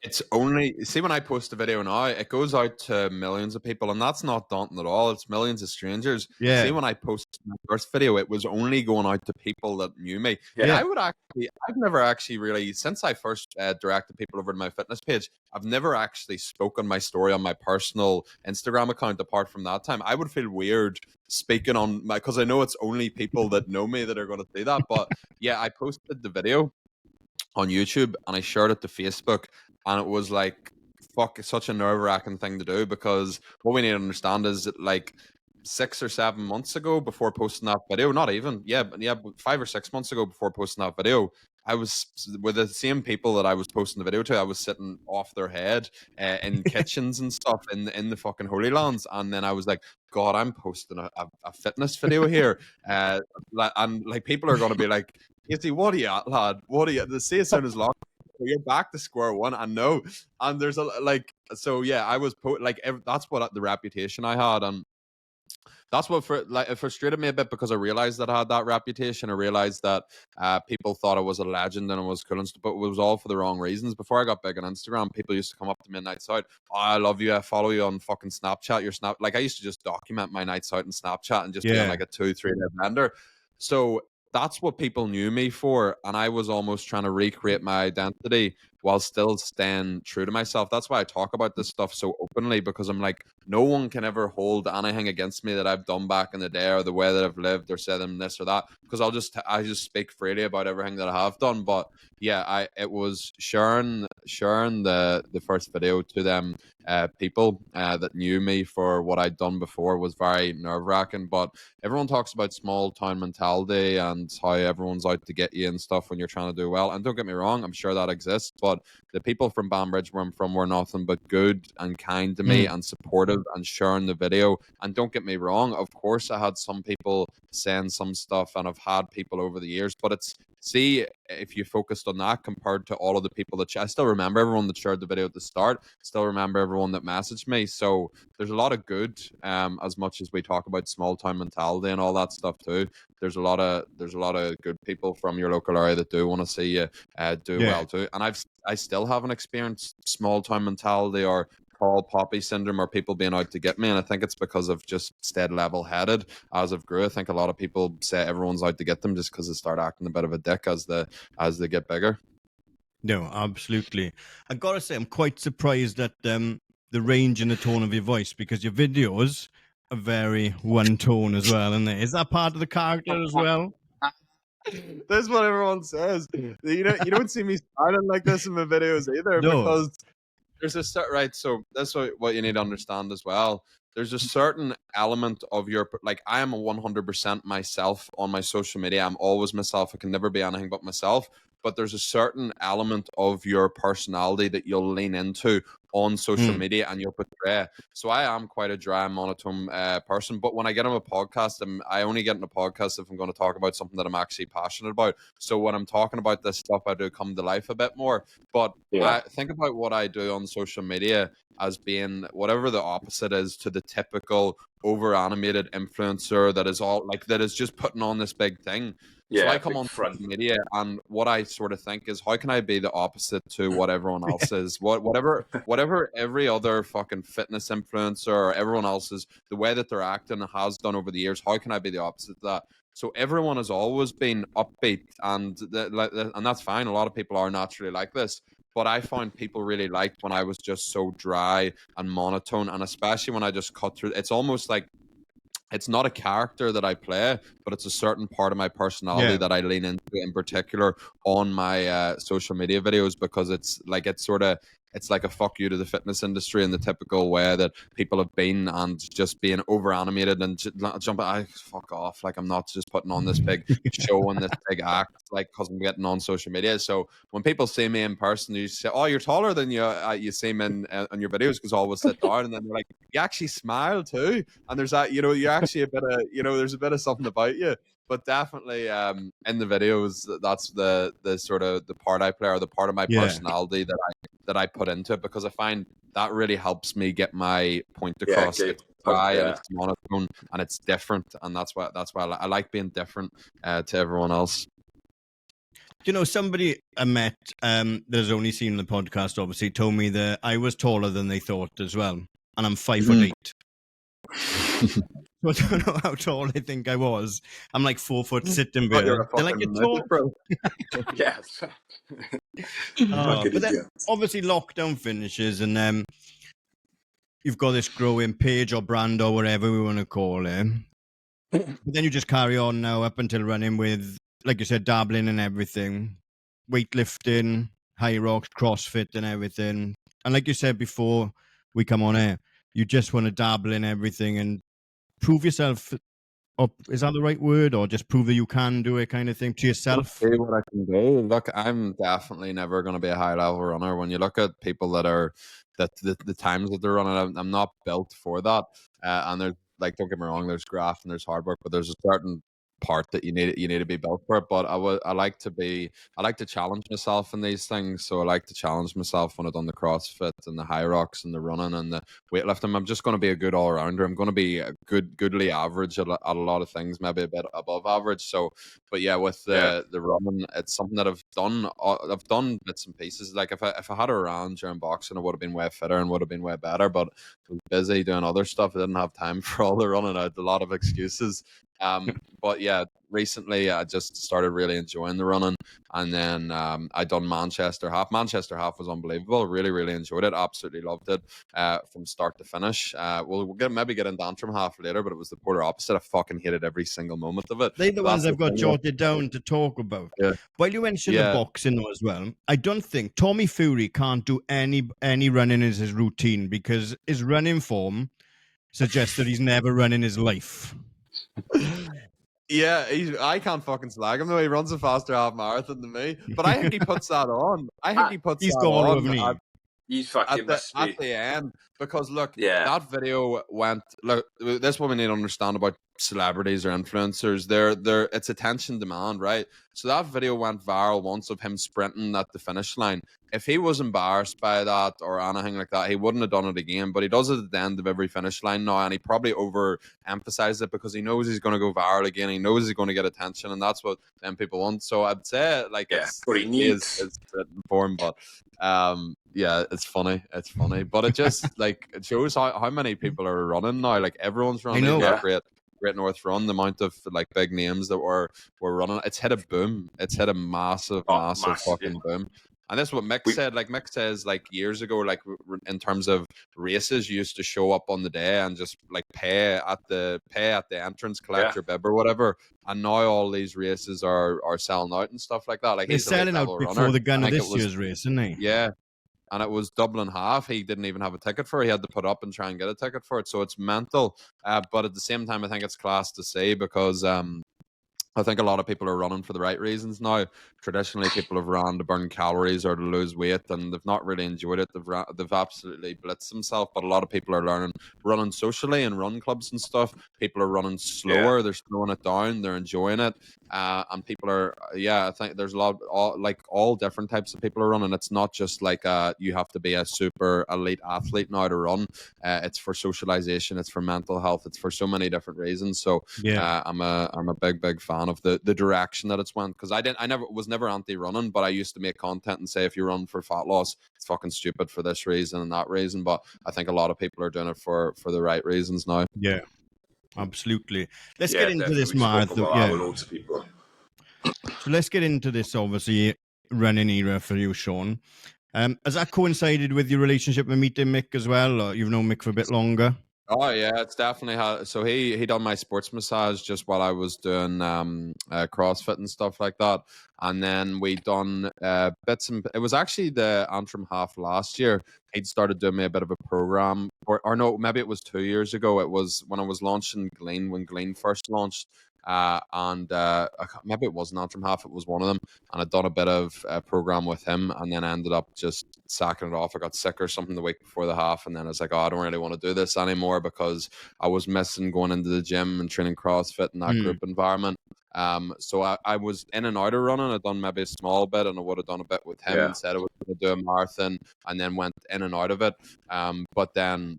It's only, see, when I post a video now, it goes out to millions of people, and that's not daunting at all. It's millions of strangers. Yeah. See, when I posted my first video, it was only going out to people that knew me. Yeah. I've never actually really, since I first directed people over to my fitness page, I've never actually spoken my story on my personal Instagram account apart from that time. I would feel weird speaking on my, because I know it's only people that know me that are going to see that. But yeah, I posted the video on YouTube and I shared it to Facebook, and it was like, fuck, it's such a nerve-wracking thing to do, because what we need to understand is that, like, 6 or 7 months ago, before posting that video, not even, but 5 or 6 months ago before posting that video, I was with the same people that I was posting the video to. I was sitting off their head in kitchens and stuff in the fucking Holy Lands, and then I was like, God, I'm posting a fitness video here, and like people are going to be like, Casey, what are you at, lad? What are you? The say as soon as long. You're back to square one. I know, and there's a like. So yeah, I was that's what the reputation I had, and that's what it frustrated me a bit, because I realized that I had that reputation. I realized that people thought I was a legend and I was cool and stuff, but it was all for the wrong reasons. Before I got big on Instagram, people used to come up to me on nights out. Oh, I love you. I follow you on fucking Snapchat. Your snap, like I used to just document my nights out in Snapchat and just be on like a 2-3 day bender. So that's what people knew me for, and I was almost trying to recreate my identity while still staying true to myself. That's why I talk about this stuff so openly, because I'm like, no one can ever hold anything against me that I've done back in the day, or the way that I've lived, or said them this or that, because I just speak freely about everything that I have done. But yeah, it was sharing the first video to them people that knew me for what I'd done before was very nerve-wracking. But everyone talks about small town mentality and how everyone's out to get you and stuff when you're trying to do well. And don't get me wrong, I'm sure that exists, but the people from Banbridge, where I'm from, were nothing but good and kind to me and supportive and sharing the video. And don't get me wrong, of course I had some people saying some stuff, and I've had people over the years, but it's, see, if you focused on that compared to all of the people that I still remember everyone that shared the video at the start, still remember everyone that messaged me. So there's a lot of good, as much as we talk about small town mentality and all that stuff too. There's a lot of good people from your local area that do want to see you do well too. And I still haven't experienced small town mentality or tall poppy syndrome, or people being out to get me, and I think it's because I've just stayed level headed as I've grew. I think a lot of people say everyone's out to get them just because they start acting a bit of a dick as they get bigger. No, absolutely. I gotta say, I'm quite surprised at the range and the tone of your voice, because your videos are very one tone as well, isn't it? Is that part of the character as well? That's what everyone says. You don't see me smiling like this in my videos either, No. because there's a right. So that's what you need to understand as well. There's a certain element of your, like, I am 100% myself on my social media. I'm always myself. I can never be anything but myself. But there's a certain element of your personality that you'll lean into on social media and you'll portray. So I am quite a dry, monotone person. But when I get on a podcast, I only get on a podcast if I'm going to talk about something that I'm actually passionate about. So when I'm talking about this stuff, I do come to life a bit more. But I think about what I do on social media as being whatever the opposite is to the typical over animated influencer that is just putting on this big thing. So I come on social media, and what I sort of think is, how can I be the opposite to what everyone else is? Whatever every other fucking fitness influencer or everyone else is, the way that they're acting and has done over the years, how can I be the opposite of that? So everyone has always been upbeat, and that's fine. A lot of people are naturally like this. But I found people really liked when I was just so dry and monotone, and especially when I just cut through. It's almost like, it's not a character that I play, but it's a certain part of my personality that I lean into, in particular on my social media videos, because it's like a fuck you to the fitness industry in the typical way that people have been, and just being over animated and jumping. I fuck off. Like, I'm not just putting on this big show and this big act, like, because I'm getting on social media. So when people see me in person, you say, "Oh, you're taller than you seem in on your videos," because I always sit down, and then they're like, "You actually smile too," and there's that, you're actually a bit of, there's a bit of something about you. But definitely in the videos, that's the sort of the part I play, or the part of my personality that I put into it, because I find that really helps me get my point across. It's dry and it's monotone and it's different, and that's why I like being different to everyone else. you know, somebody I met that's only seen the podcast, obviously, told me that I was taller than they thought as well. And I'm 5'8". So I don't know how tall they think I was. I'm like 4 foot sitting But there. you're a They're like, fucking you're tall. midget, bro. Yes. But then obviously lockdown finishes and you've got this growing page or brand or whatever we want to call it. But then you just carry on now up until running with, like you said, dabbling and everything, weightlifting, high rocks, CrossFit and everything. And like you said before we come on air, you just want to dabble in everything and prove yourself up. Is that the right word? Or just prove that you can do it kind of thing to yourself? See what I can do. Look, I'm definitely never going to be a high level runner. When you look at people that are the times that they're running, I'm not built for that. And there's like, don't get me wrong, there's graft and there's hard work, but there's a certain part that you need to be built for it. But I like to challenge myself in these things. So I like to challenge myself when I've done the CrossFit and the high rocks and the running and the weightlifting. I'm just going to be a good all rounder. I'm going to be a goodly average at a lot of things, maybe a bit above average. So, but yeah, with the running, it's something that I've done. I've done bits and pieces. Like if I had a round during boxing, I would have been way fitter and would have been way better. But I was busy doing other stuff. I didn't have time for all the running. I had a lot of excuses. But yeah, recently I just started really enjoying the running, and then I done Manchester Half. Manchester Half was unbelievable. Really, really enjoyed it. Absolutely loved it from start to finish. We'll maybe get into Antrim Half later, but it was the polar opposite. I fucking hated every single moment of it. They're the ones I've got jotted down to talk about. Yeah. While you mentioned the boxing though as well, I don't think Tommy Fury can't do any running as his routine because his running form suggests that he's never run in his life. Yeah, I can't fucking slag him though. He runs a faster half marathon than me, but I think he puts that on. I think he puts that on. He's fucking at the end, because look, Yeah. that video went. Look, this is what we need to understand about celebrities or influencers. They're it's attention demand, right? So that video went viral once of him sprinting at the finish line. If he was embarrassed by that or anything like that, he wouldn't have done it again. But he does it at the end of every finish line now, and he probably overemphasized it because he knows he's going to go viral again. He knows he's going to get attention, and that's what them people want. So I'd say like it's what he needs is written form, but yeah, it's funny, but it just like it shows how many people are running now. Like everyone's running. I know. Great North Run, the amount of like big names that were running, it's hit a boom. It's hit a massive fucking boom. And that's what Mick said. Like Mick says, like years ago, like in terms of races, you used to show up on the day and just like pay at the entrance, collect your bib or whatever. And now all these races are selling out and stuff like that. Like he's selling out before the gun of this year's race, isn't he? Yeah. And it was Dublin Half. He didn't even have a ticket for it. He had to put up and try and get a ticket for it. So it's mental. But at the same time, I think it's class to say because I think a lot of people are running for the right reasons now. Traditionally, people have run to burn calories or to lose weight, and they've not really enjoyed it. They've absolutely blitzed themselves. But a lot of people are running socially in run clubs and stuff. People are running slower. Yeah. They're slowing it down. They're enjoying it. And people are, I think there's a lot, all different types of people are running. It's not just like you have to be a super elite athlete now to run. It's for socialization. It's for mental health. It's for so many different reasons. So I'm a big fan of the direction that it's went, because I was never anti-running, but I used to make content and say if you run for fat loss, it's fucking stupid for this reason and that reason. But I think a lot of people are doing it for the right reasons now. Yeah, absolutely. Let's get into this marathon. Loads of people. So let's get into this, obviously, running era for you, Sean. Has that coincided with your relationship with meeting Mick as well, or you've known Mick for a bit longer? Oh yeah, it's definitely so he done my sports massage just while I was doing CrossFit and stuff like that, and then we done bits and it was actually the Antrim Half last year. He'd started doing me a bit of a program, or no, maybe it was 2 years ago. It was when I was launching Glean, when Glean first launched. Maybe it wasn't Antrim Half, it was one of them, and I'd done a bit of program with him, and then I ended up just sacking it off. I got sick or something the week before the half, and then I was like, I don't really want to do this anymore because I was missing going into the gym and training CrossFit in that group environment. So I was in and out of running. I'd done maybe a small bit, and I would have done a bit with him and said I was going to do a marathon, and then went in and out of it. But then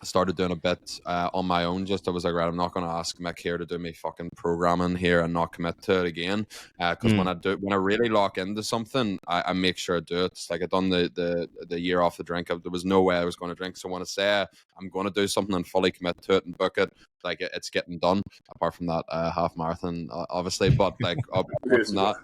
started doing a bit on my own. I was like, right, I'm not going to ask Mick here to do me fucking programming here and not commit to it again. Because when I really lock into something, I make sure I do it. It's like I done the year off the drink. There was no way I was going to drink. So when I say I'm going to do something and fully commit to it and book it, like it's getting done. Apart from that half marathon, obviously, but like apart from that.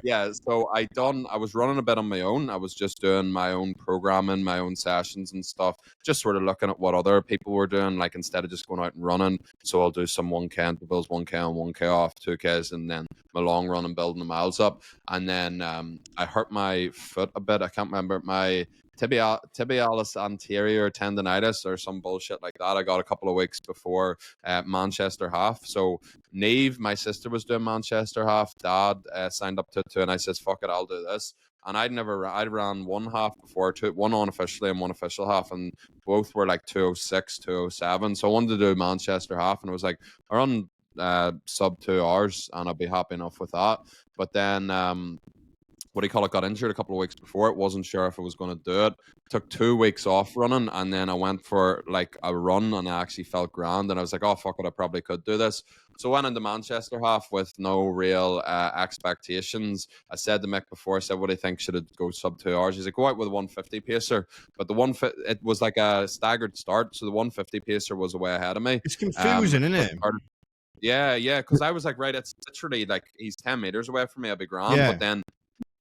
Yeah, so I was running a bit on my own. I was just doing my own programming, my own sessions and stuff, just sort of looking at what other people were doing, like instead of just going out and running. So I'll do some 1K intervals, 1K on, 1K off, 2Ks, and then my long run and building the miles up. And then I hurt my foot a bit. I can't remember, my tibialis anterior tendonitis or some bullshit like that. I got a couple of weeks before Manchester half. So Neve, my sister, was doing Manchester half. Dad signed up to it too, and I says, fuck it, I'll do this. And I'd ran one half before, one unofficially and one official half, and both were like 206, 207. So I wanted to do Manchester half, and I was like, I run sub 2 hours and I'll be happy enough with that. But then got injured a couple of weeks before it. Wasn't sure if I was going to do it. Took 2 weeks off running, and then I went for like a run, and I actually felt grand, and I was like, oh fuck it, I probably could do this. So I went into Manchester half with no real expectations. I said to Mick before, I said, what do you think, should it go sub 2 hours? He's like, go out with a 150 pacer. But it was like a staggered start, so the 150 pacer was way ahead of me. It's confusing, isn't it? Yeah, because I was like, right, it's literally like he's 10 meters away from me, I'll be grand. Yeah. But then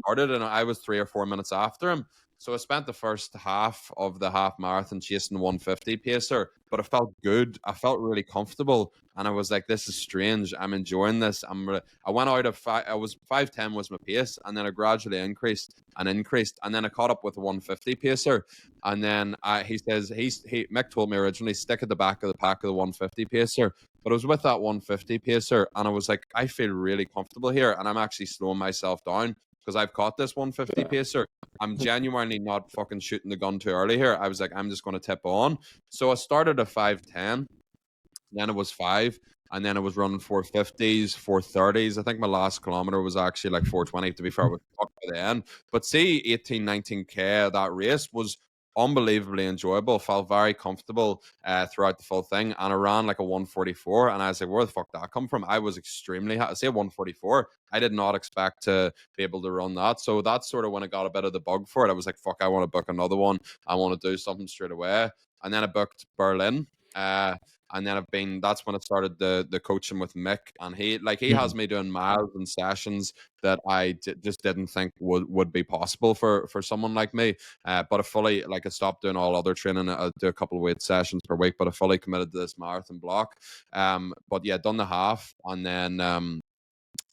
started and I was 3 or 4 minutes after him. So I spent the first half of the half marathon chasing 150 pacer, but it felt good. I felt really comfortable, and I was like, this is strange. I'm enjoying this. I went out of 5:10 was my pace, and then I gradually increased, and then I caught up with the 150 pacer. And then Mick told me originally, stick at the back of the pack of the 150 pacer. But I was with that 150 pacer, and I was like, I feel really comfortable here, and I'm actually slowing myself down because I've caught this 150 pacer. I'm genuinely not fucking shooting the gun too early here. I was like, I'm just going to tip on. So I started at 5:10, then it was 5, and then I was running 450s, 430s. I think my last kilometer was actually like 420, to be fair, I was fucked by the end. But see, 18, 19K, that race was unbelievably enjoyable. Felt very comfortable throughout the full thing, and I ran like a 144, and I was like, where the fuck did that come from? I was extremely happy. I say 144, I did not expect to be able to run that. So that's sort of when I got a bit of the bug for it. I was like, fuck, I want to book another one. I want to do something straight away. And then I booked Berlin. And then that's when I started the coaching with Mick, and he has me doing miles and sessions that I just didn't think would be possible for someone like me. But I stopped doing all other training. I do a couple of weight sessions per week, but I fully committed to this marathon block. But yeah, done the half, and then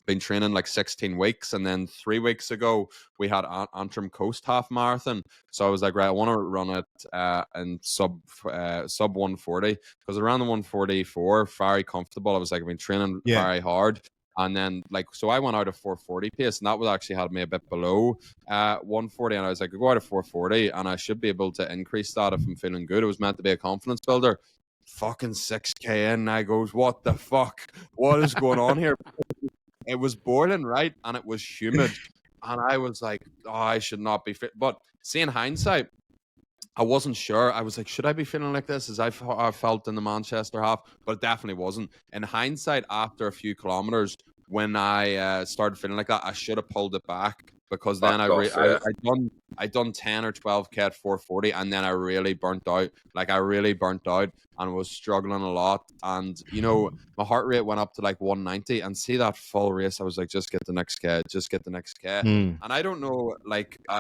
been training like 16 weeks, and then 3 weeks ago we had Antrim Coast half marathon. So I was like, right, I want to run it in sub 140, because around the 144, very comfortable. I was like, I've been training very hard. And then so I went out of 440 pace, and that was actually had me a bit below 140, and I was like, I go out of 440 and I should be able to increase that if I'm feeling good. It was meant to be a confidence builder. Fucking 6K in, I goes, what the fuck? What is going on here? It was boiling, right? And it was humid. And I was like, oh, I should not be fit. But see, in hindsight, I wasn't sure. I was like, should I be feeling like this as I felt in the Manchester half? But it definitely wasn't. In hindsight, after a few kilometers, when I started feeling like that, I should have pulled it back, because then I done 10 or 12K at 440, and then I really burnt out. Like I really burnt out and was struggling a lot. And my heart rate went up to like 190, and see that full race, I was like, just get the next K. And I don't know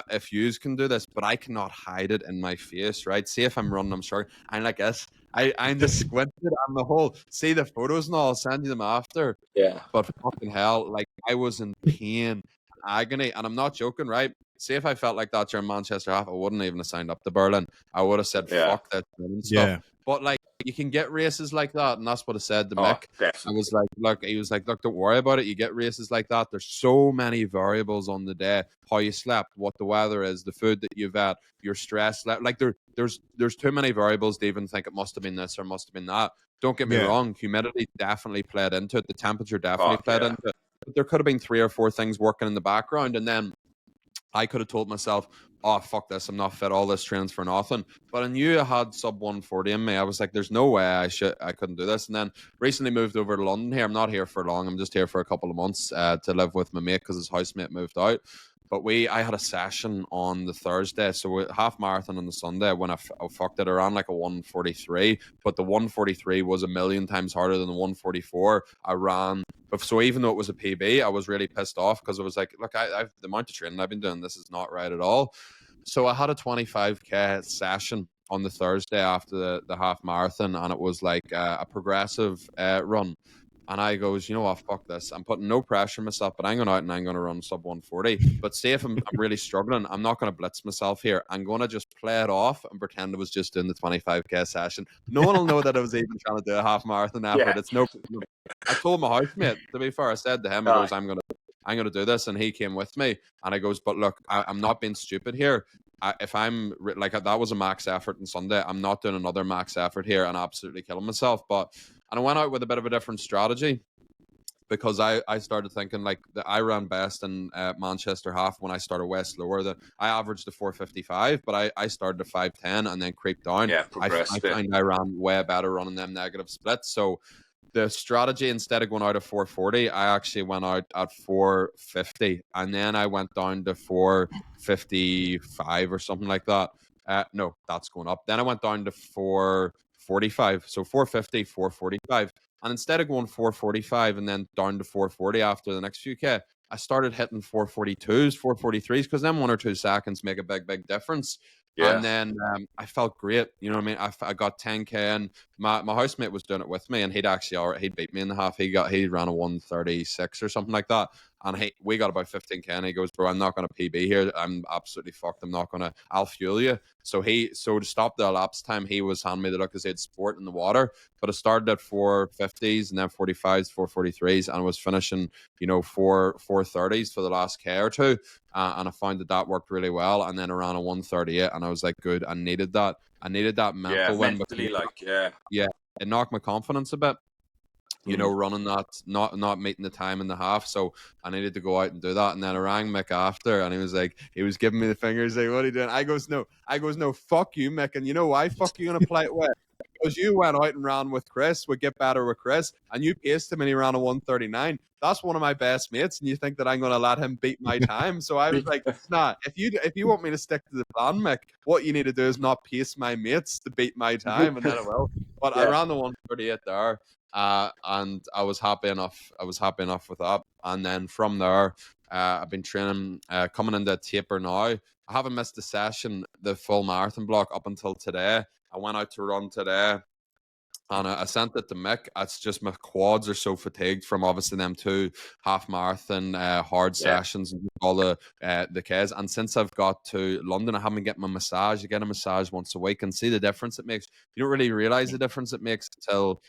if yous can do this, but I cannot hide it in my face, right? See, if I'm running, I'm struggling. I'm like this. I'm just squinted, and the whole, see the photos and all, I'll send you them after. Yeah. But fucking hell, like I was in pain, agony, and I'm not joking, right? See, if I felt like that during Manchester half, I wouldn't even have signed up to Berlin. I would have said, fuck that and stuff. Yeah. But you can get races like that, and that's what I said to Mick. Definitely. I was like, look, don't worry about it. You get races like that. There's so many variables on the day: how you slept, what the weather is, the food that you've had, your stress. There's too many variables to even think it must have been this or must have been that. Don't get me wrong. Humidity definitely played into it. The temperature definitely played into it. But there could have been 3 or 4 things working in the background. And then I could have told myself, oh, fuck this, I'm not fit, all this training's for nothing. But I knew I had sub 140 in me. I was like, there's no way I couldn't do this. And then recently moved over to London here. I'm not here for long. I'm just here for a couple of months to live with my mate because his housemate moved out. But I had a session on the Thursday, so half marathon on the Sunday when I fucked it around like a 143, but the 143 was a million times harder than the 144 I ran. So even though it was a PB, I was really pissed off because I was like, look, I've the amount of training I've been doing, this is not right at all. So I had a 25k session on the Thursday after the half marathon, and it was like a progressive run. And I goes, you know what, fuck this. I'm putting no pressure on myself, but I'm going out and I'm going to run sub 140. But say if I'm really struggling, I'm not going to blitz myself here. I'm going to just play it off and pretend it was just doing the 25k session. No one will know that I was even trying to do a half marathon effort. Yeah. It's no problem. I told my housemate, to be fair, I said to him, he goes, I'm going to do this. And he came with me. And I goes, but look, I'm not being stupid here. If I'm like, that was a max effort on Sunday, I'm not doing another max effort here and absolutely killing myself. And I went out with a bit of a different strategy because I started thinking like I ran best in Manchester half when I started way slower. I averaged a 4:55, but I started a 5:10 and then creeped down. Yeah, progressed. I find I ran way better running them negative splits. So the strategy, instead of going out at 4:40, I actually went out at 4:50, and then I went down to 4:55 or something like that. No, that's going up. Then I went down to 4:45, so 4:50, 4:45. And instead of going 4:45 and then down to 4:40 after the next few K, I started hitting 4:42s, 4:43s, because then 1 or 2 seconds make a big difference. Yeah. And then I felt great. You know what I mean? I got 10K, and my housemate was doing it with me, and he'd beat me in the half. He ran a 1:36 or something like that. And we got about 15K, and he goes, bro, I'm not going to PB here. I'm absolutely fucked. I'll fuel you. So to stop the elapsed time, he was handing me the Lucozade Sport in the water. But I started at 4:50s and then 45s, 4:43s, and I was finishing, 4:30s for the last K or two. And I found that worked really well. And then I ran a 1:38, and I was like, good. I needed that. I needed that mental win. Mentally, yeah, it knocked my confidence a bit. Running that, not meeting the time in the half. So I needed to go out and do that. And then I rang Mick after, and he was giving me the fingers, like, what are you doing? I goes, no, fuck you, Mick. And you know why? Fuck you gonna play it well. Because you went out and ran with Chris, would get better with Chris, and you paced him and he ran a 1:39. That's one of my best mates, and you think that I'm going to let him beat my time? So I was like, nah, if you want me to stick to the plan, Mick, what you need to do is not pace my mates to beat my time, and then I will. But yeah. I ran the 1:38 there, and I was happy enough. With that. And then from there, I've been training, coming into taper now. I haven't missed a session, the full marathon block, up until today. I went out to run today, and I sent it to Mick. It's just my quads are so fatigued from obviously them 2 half marathon hard sessions and all the Ks. And since I've got to London, I haven't been getting my massage. I get a massage once a week and see the difference it makes. You don't really realize the difference it makes until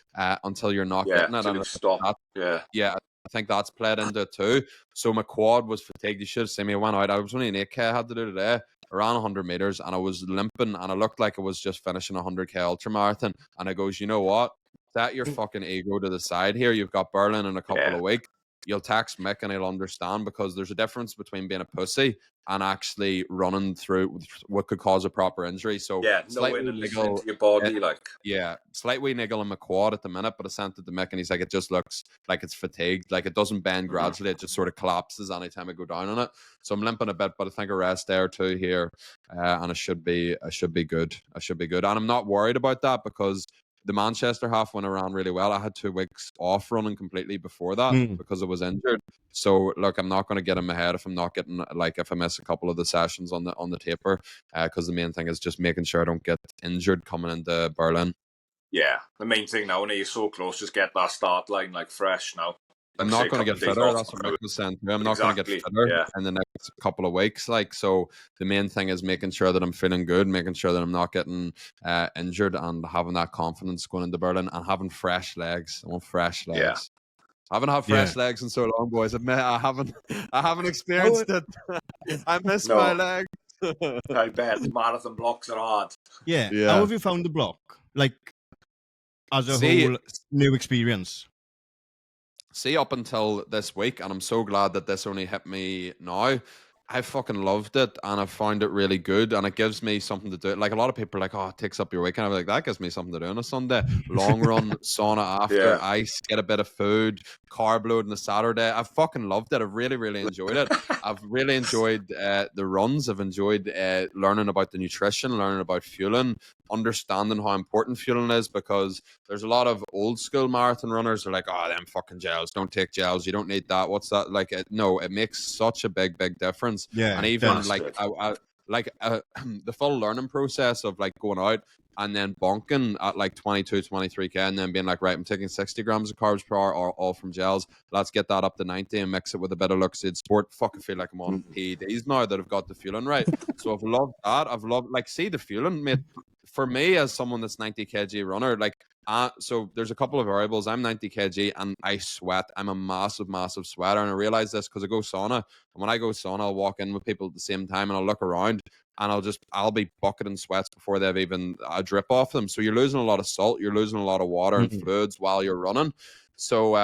you're not getting it. And stop. Yeah. I think that's played into it too. So my quad was fatigued. You should have seen me. I went out. I was only an 8K I had to do today. I ran 100 meters and I was limping, and I looked like I was just finishing a 100K ultra marathon. And I goes, you know what? Set your fucking ego to the side here. You've got Berlin in a couple of weeks. You'll text Mick and he'll understand, because there's a difference between being a pussy and actually running through what could cause a proper injury. So no way to listen to your body, slight wee niggle in my quad at the minute, but I sent it to Mick and he's like, it just looks like it's fatigued, like it doesn't bend gradually, it just sort of collapses anytime I go down on it. So I'm limping a bit, but I think a rest day or two here, and I should be good. And I'm not worried about that, because the Manchester half went around really well. I had 2 weeks off running completely before that because I was injured. So look, I'm not going to get in my head if I'm not getting, if I miss a couple of the sessions on the taper, because the main thing is just making sure I don't get injured coming into Berlin. Yeah, the main thing now, when you're so close, just get that start line fresh now. I'm not going to get fitter. That's what Mick was saying. I'm not going to get fitter in the next couple of weeks. So the main thing is making sure that I'm feeling good, making sure that I'm not getting injured, and having that confidence going into Berlin, and having fresh legs. I want fresh legs. Yeah. I haven't had fresh legs in so long, boys. I haven't experienced it. I miss my legs. I bet marathon blocks are hard. Yeah. How have you found the block? As a whole new experience? See, up until this week, and I'm so glad that this only hit me now, I fucking loved it, and I found it really good, and it gives me something to do. Like, a lot of people are like, oh, it takes up your weekend. I'm like, that gives me something to do on a Sunday. Long run, sauna after, ice, get a bit of food, carb load on a Saturday. I fucking loved it. I've really, really enjoyed it. I've really enjoyed the runs. I've enjoyed learning about the nutrition, learning about fueling, understanding how important fueling is, because there's a lot of old school marathon runners are like, oh, them fucking gels, don't take gels, you don't need that. What's that? Like, no, it makes such a big difference. Yeah, and even massive. the full learning process of like going out and then bonking at like 22, 23k, and then being like, right, I'm taking 60 grams of carbs per hour, all from gels. Let's get that up to 90 and mix it with a bit of Luxid Sport. Fucking feel like I'm on PEDs now that I've got the fueling right. So I've loved that. I've loved, like, see the fueling, mate. For me, as someone that's 90 kg runner, like, so there's a couple of variables. I'm 90 kg and I sweat. I'm a massive sweater, and I realize this because I go sauna. And when I go sauna, I'll walk in with people at the same time, and I'll look around, and I'll be bucketing sweats before they've even a drip off them. So you're losing a lot of salt, you're losing a lot of water and fluids while you're running. So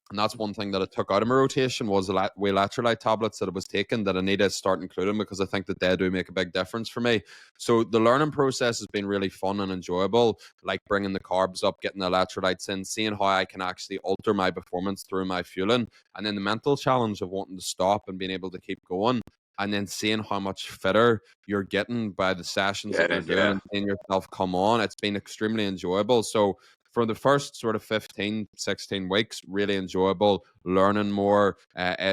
and that's one thing that I took out of my rotation was the whey electrolyte tablets that I was taking that I need to start including, because I think that they do make a big difference for me. So the learning process has been really fun and enjoyable, like bringing the carbs up, getting the electrolytes in, seeing how I can actually alter my performance through my fueling, and then the mental challenge of wanting to stop and being able to keep going, and then seeing how much fitter you're getting by the sessions that you're doing and seeing yourself come on. It's been extremely enjoyable. So for the first sort of 15, 16 weeks, really enjoyable, learning more,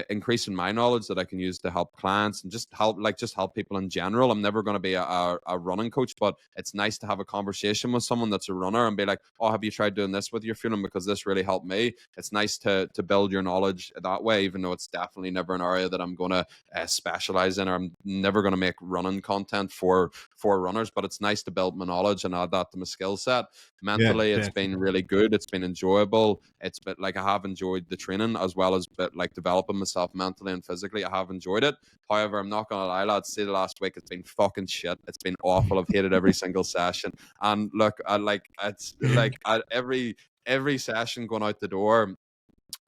increasing my knowledge that I can use to help clients and just help people in general. I'm never going to be a running coach, but it's nice to have a conversation with someone that's a runner and be like, oh, have you tried doing this with your fueling? Because this really helped me. It's nice to build your knowledge that way, even though it's definitely never an area that I'm going to specialize in, or I'm never going to make running content for runners, but it's nice to build my knowledge and add that to my skill set. Mentally, it's been really good. It's been enjoyable. It's been like, I have enjoyed the training as well as like developing myself mentally and physically. I have enjoyed it. However, I'm not gonna lie, lads, say the last week it's been fucking shit. It's been awful. I've hated every single session. And look, every session going out the door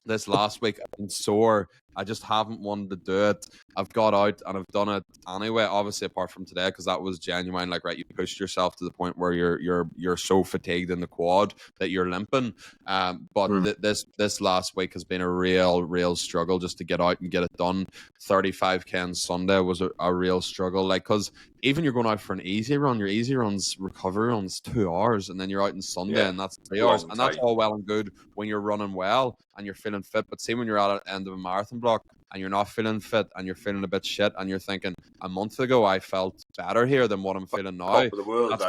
this last week, I've been sore. I just haven't wanted to do it. I've got out and I've done it anyway, obviously apart from today, because that was genuine. Like, right, you pushed yourself to the point where you're so fatigued in the quad that you're limping. But this last week has been a real struggle just to get out and get it done. 35k on Sunday was a real struggle, like, because even you're going out for an easy run, your easy run's recovery run's 2 hours, and then you're out on Sunday and that's 3 hours, and that's all well and good when you're running well and you're feeling fit. But see, when you're at the end of a marathon block and you're not feeling fit and you're feeling a bit shit and you're thinking, a month ago I felt better here than what I'm feeling now. That's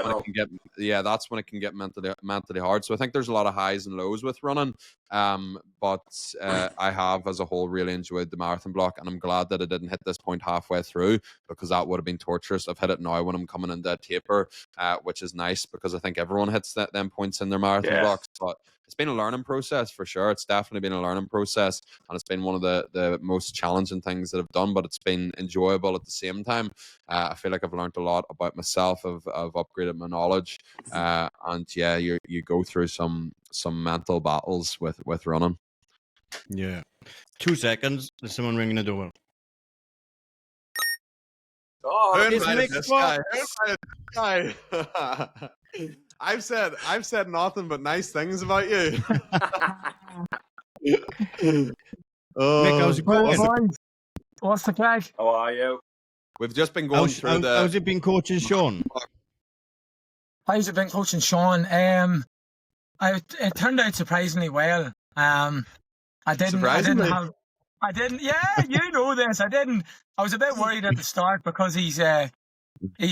when it can get mentally hard. So I think there's a lot of highs and lows with running. But I have as a whole really enjoyed the marathon block, and I'm glad that I didn't hit this point halfway through, because that would have been torturous. I've hit it now when I'm coming into a taper, which is nice, because I think everyone hits them points in their marathon blocks. But it's been a learning process for sure. It's definitely been a learning process, and it's been one of the most challenging things that I've done, but it's been enjoyable at the same time. I feel like I've learned a lot about myself. I've upgraded my knowledge, and yeah, you go through some mental battles with running. Yeah. 2 seconds. There's someone ringing the door. Oh, it's Mick Fox. I've said nothing but nice things about you. Mick, how's it going? What's the crack? How are you? We've just been going through the. How's it been coaching Sean? How's it been coaching Sean? It turned out surprisingly well. I didn't. Yeah, you know this. I was a bit worried at the start because he's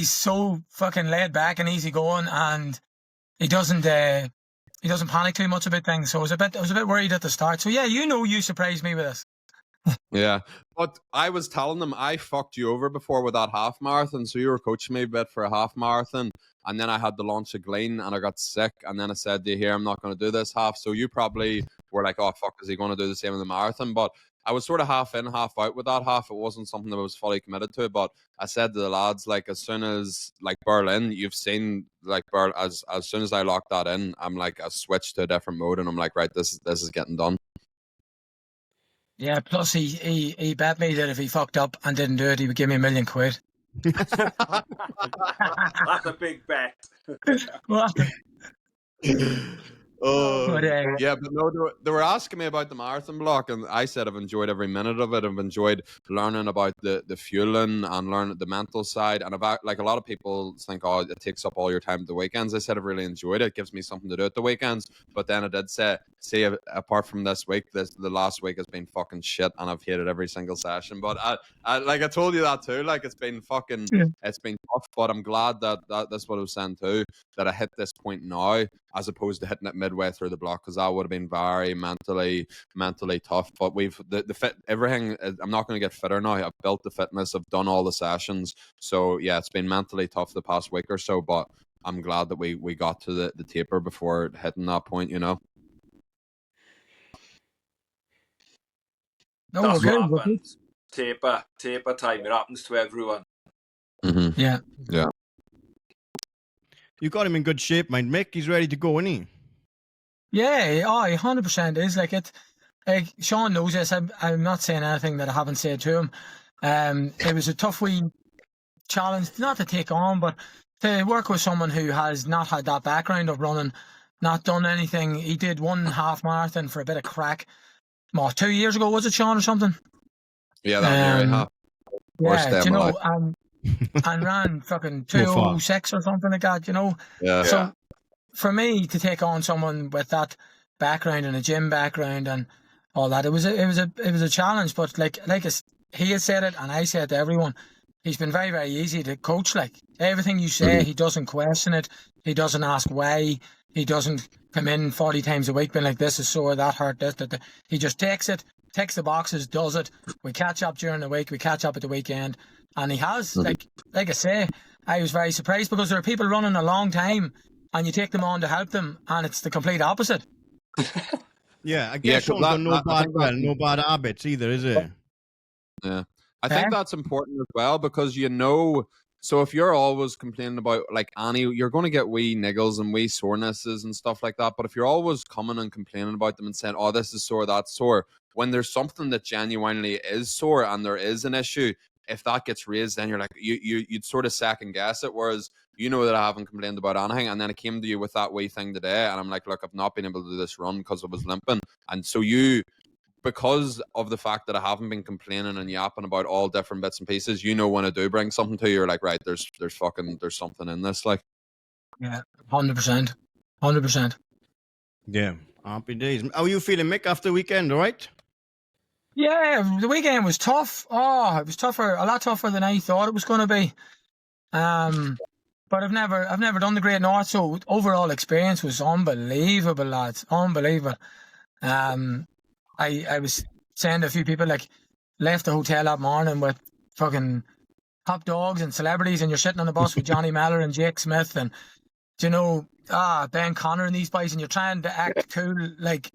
so fucking laid back and easygoing, and he doesn't panic too much about things. So I was a bit worried at the start. So yeah, you surprised me with this. Yeah, but I was telling them I fucked you over before with that half marathon. So you were coaching me a bit for a half marathon, and then I had the launch of Glen and I got sick, and then I said to you, here, I'm not going to do this half. So you probably were like, oh fuck, is he going to do the same in the marathon? But I was sort of half in, half out with that half. It wasn't something that I was fully committed to, but I said to the lads, like, as soon as like Berlin, you've seen like as soon as I locked that in, I'm like, I switched to a different mode, and I'm like, right, this is getting done. Yeah, plus he bet me that if he fucked up and didn't do it, he would give me £1 million. That's a big bet. Well, Oh, but yeah, but no, they were asking me about the marathon block, and I said I've enjoyed every minute of it. I've enjoyed learning about the fueling and learning the mental side. And about, like, a lot of people think, oh, it takes up all your time at the weekends. I said I've really enjoyed it. It gives me something to do at the weekends. But then I did say apart from this week, the last week has been fucking shit, and I've hated every single session. But I like I told you that too. Like, it's been fucking, it's been tough. But I'm glad that that's what I was saying too, that I hit this point now, as opposed to hitting it midway through the block, because that would have been very mentally tough. But we've the fit, everything. I'm not going to get fitter now. I've built the fitness. I've done all the sessions. So yeah, it's been mentally tough the past week or so. But I'm glad that we got to the taper before hitting that point. You know. no, That's we're what good. happens. Taper time. It happens to everyone. Mm-hmm. Yeah. You got him in good shape, mind, Mick. He's ready to go, isn't he? Yeah, 100% is like it. Like Sean knows this. I'm not saying anything that I haven't said to him. It was a tough wee challenge, not to take on, but to work with someone who has not had that background of running, not done anything. He did 1 half marathon for a bit of crack. 2 years ago, was it, Sean, or something? Yeah, that year I have. Yeah, do you know, and ran fucking 2:06 or something like that, you know. Yeah. So for me to take on someone with that background and a gym background and all that, it was a challenge. But like he had said it, and I said to everyone, he's been very, very easy to coach. Like, everything you say, he doesn't question it. He doesn't ask why. He doesn't come in 40 times a week being like, this is sore, that hurt, this, that. He just takes it, ticks the boxes, does it. We catch up during the week. We catch up at the weekend. And he has, like I say, I was very surprised, because there are people running a long time and you take them on to help them, and it's the complete opposite. Yeah, I guess Sean's got no bad habits either, is it? Yeah. I think that's important as well, because so if you're always complaining about, like, Annie, you're going to get wee niggles and wee sorenesses and stuff like that. But if you're always coming and complaining about them and saying, oh, this is sore, that's sore, when there's something that genuinely is sore and there is an issue, if that gets raised, then you're like, you'd sort of second guess it. Whereas, you know that I haven't complained about anything, and then I came to you with that wee thing today, and I'm like, look, I've not been able to do this run because I was limping. And so because of the fact that I haven't been complaining and yapping about all different bits and pieces, you know, when I do bring something to you, you're like, right, there's something in this, like. Yeah, 100%. Yeah, happy days. How are you feeling, Mick, after the weekend? All right? Yeah, the weekend was tough. Oh, it was tougher, a lot tougher than I thought it was going to be. But I've never done the Great North, so overall experience was unbelievable, lads, unbelievable. I was saying to a few people, like, left the hotel that morning with fucking hot dogs and celebrities, and you're sitting on a bus with Johnny Mellor and Jake Smith and, you know, Ben Connor and these boys, and you're trying to act cool, like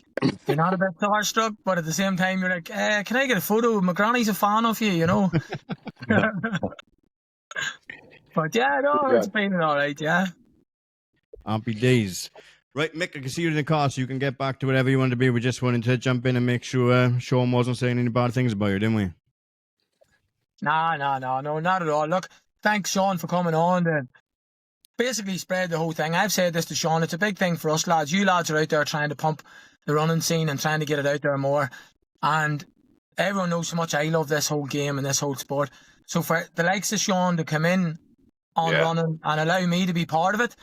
you're not a bit starstruck, but at the same time you're like, can I get a photo? My granny's a fan of you, you know. But yeah, no, it's been all right, yeah. Happy days. Right, Mick, I can see you in the car, so you can get back to whatever you want to be. We just wanted to jump in and make sure Sean wasn't saying any bad things about you, didn't we? No, not at all. Look, thanks, Sean, for coming on to basically spread the whole thing. I've said this to Sean, it's a big thing for us lads. You lads are out there trying to pump the running scene and trying to get it out there more. And everyone knows how much I love this whole game and this whole sport. So for the likes of Sean to come in on running and allow me to be part of it,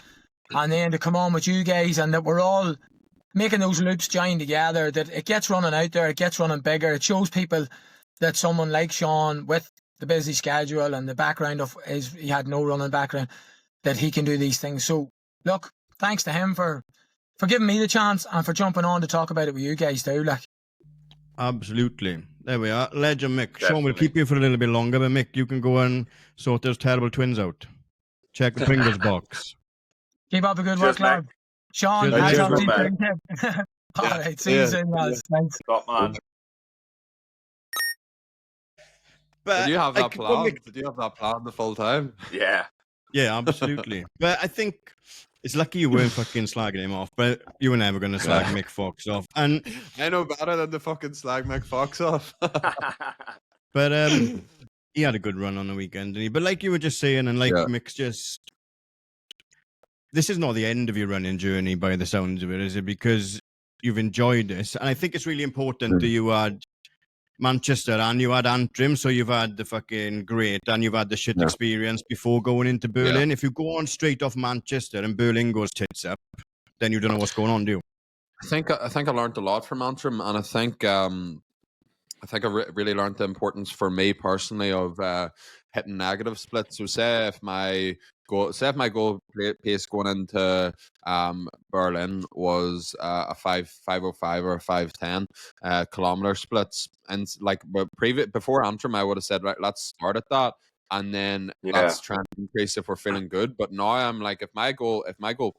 and then to come on with you guys, and that we're all making those loops join together, that it gets running out there, it gets running bigger. It shows people that someone like Sean, with the busy schedule and the background of he had no running background, that he can do these things. So look, thanks to him for giving me the chance and for jumping on to talk about it with you guys too. Like, absolutely. There we are. Legend Mick. Definitely. Sean will keep you for a little bit longer, but Mick, you can go and sort those terrible twins out. Check the Pringles box. Keep up the good work, lad. Sean, cheers, all right, see you soon, guys. Thanks. Top man. Did you have that plan? Did you have that plan the full time? Yeah. Yeah, absolutely. But I think It's lucky you weren't fucking slagging him off, but you were never going to slag Mick Fox off. And I know better than the fucking slag Mick Fox off. But he had a good run on the weekend, didn't he? But like you were just saying, and like Mick's just... This is not the end of your running journey by the sounds of it, is it? Because you've enjoyed this. And I think it's really important that you had Manchester and you had Antrim, so you've had the fucking great and you've had the shit experience before going into Berlin. If you go on straight off Manchester and Berlin goes tits up, then you don't know what's going on, do you? I think I learned a lot from Antrim, and I think I really learned the importance for me personally of hitting negative splits. So say if my goal pace going into Berlin was a 5:05 or a 5:10 kilometer splits, and like before Antrim, I would have said, right, let's start at that, and then let's try and increase if we're feeling good. But now I'm like, if my goal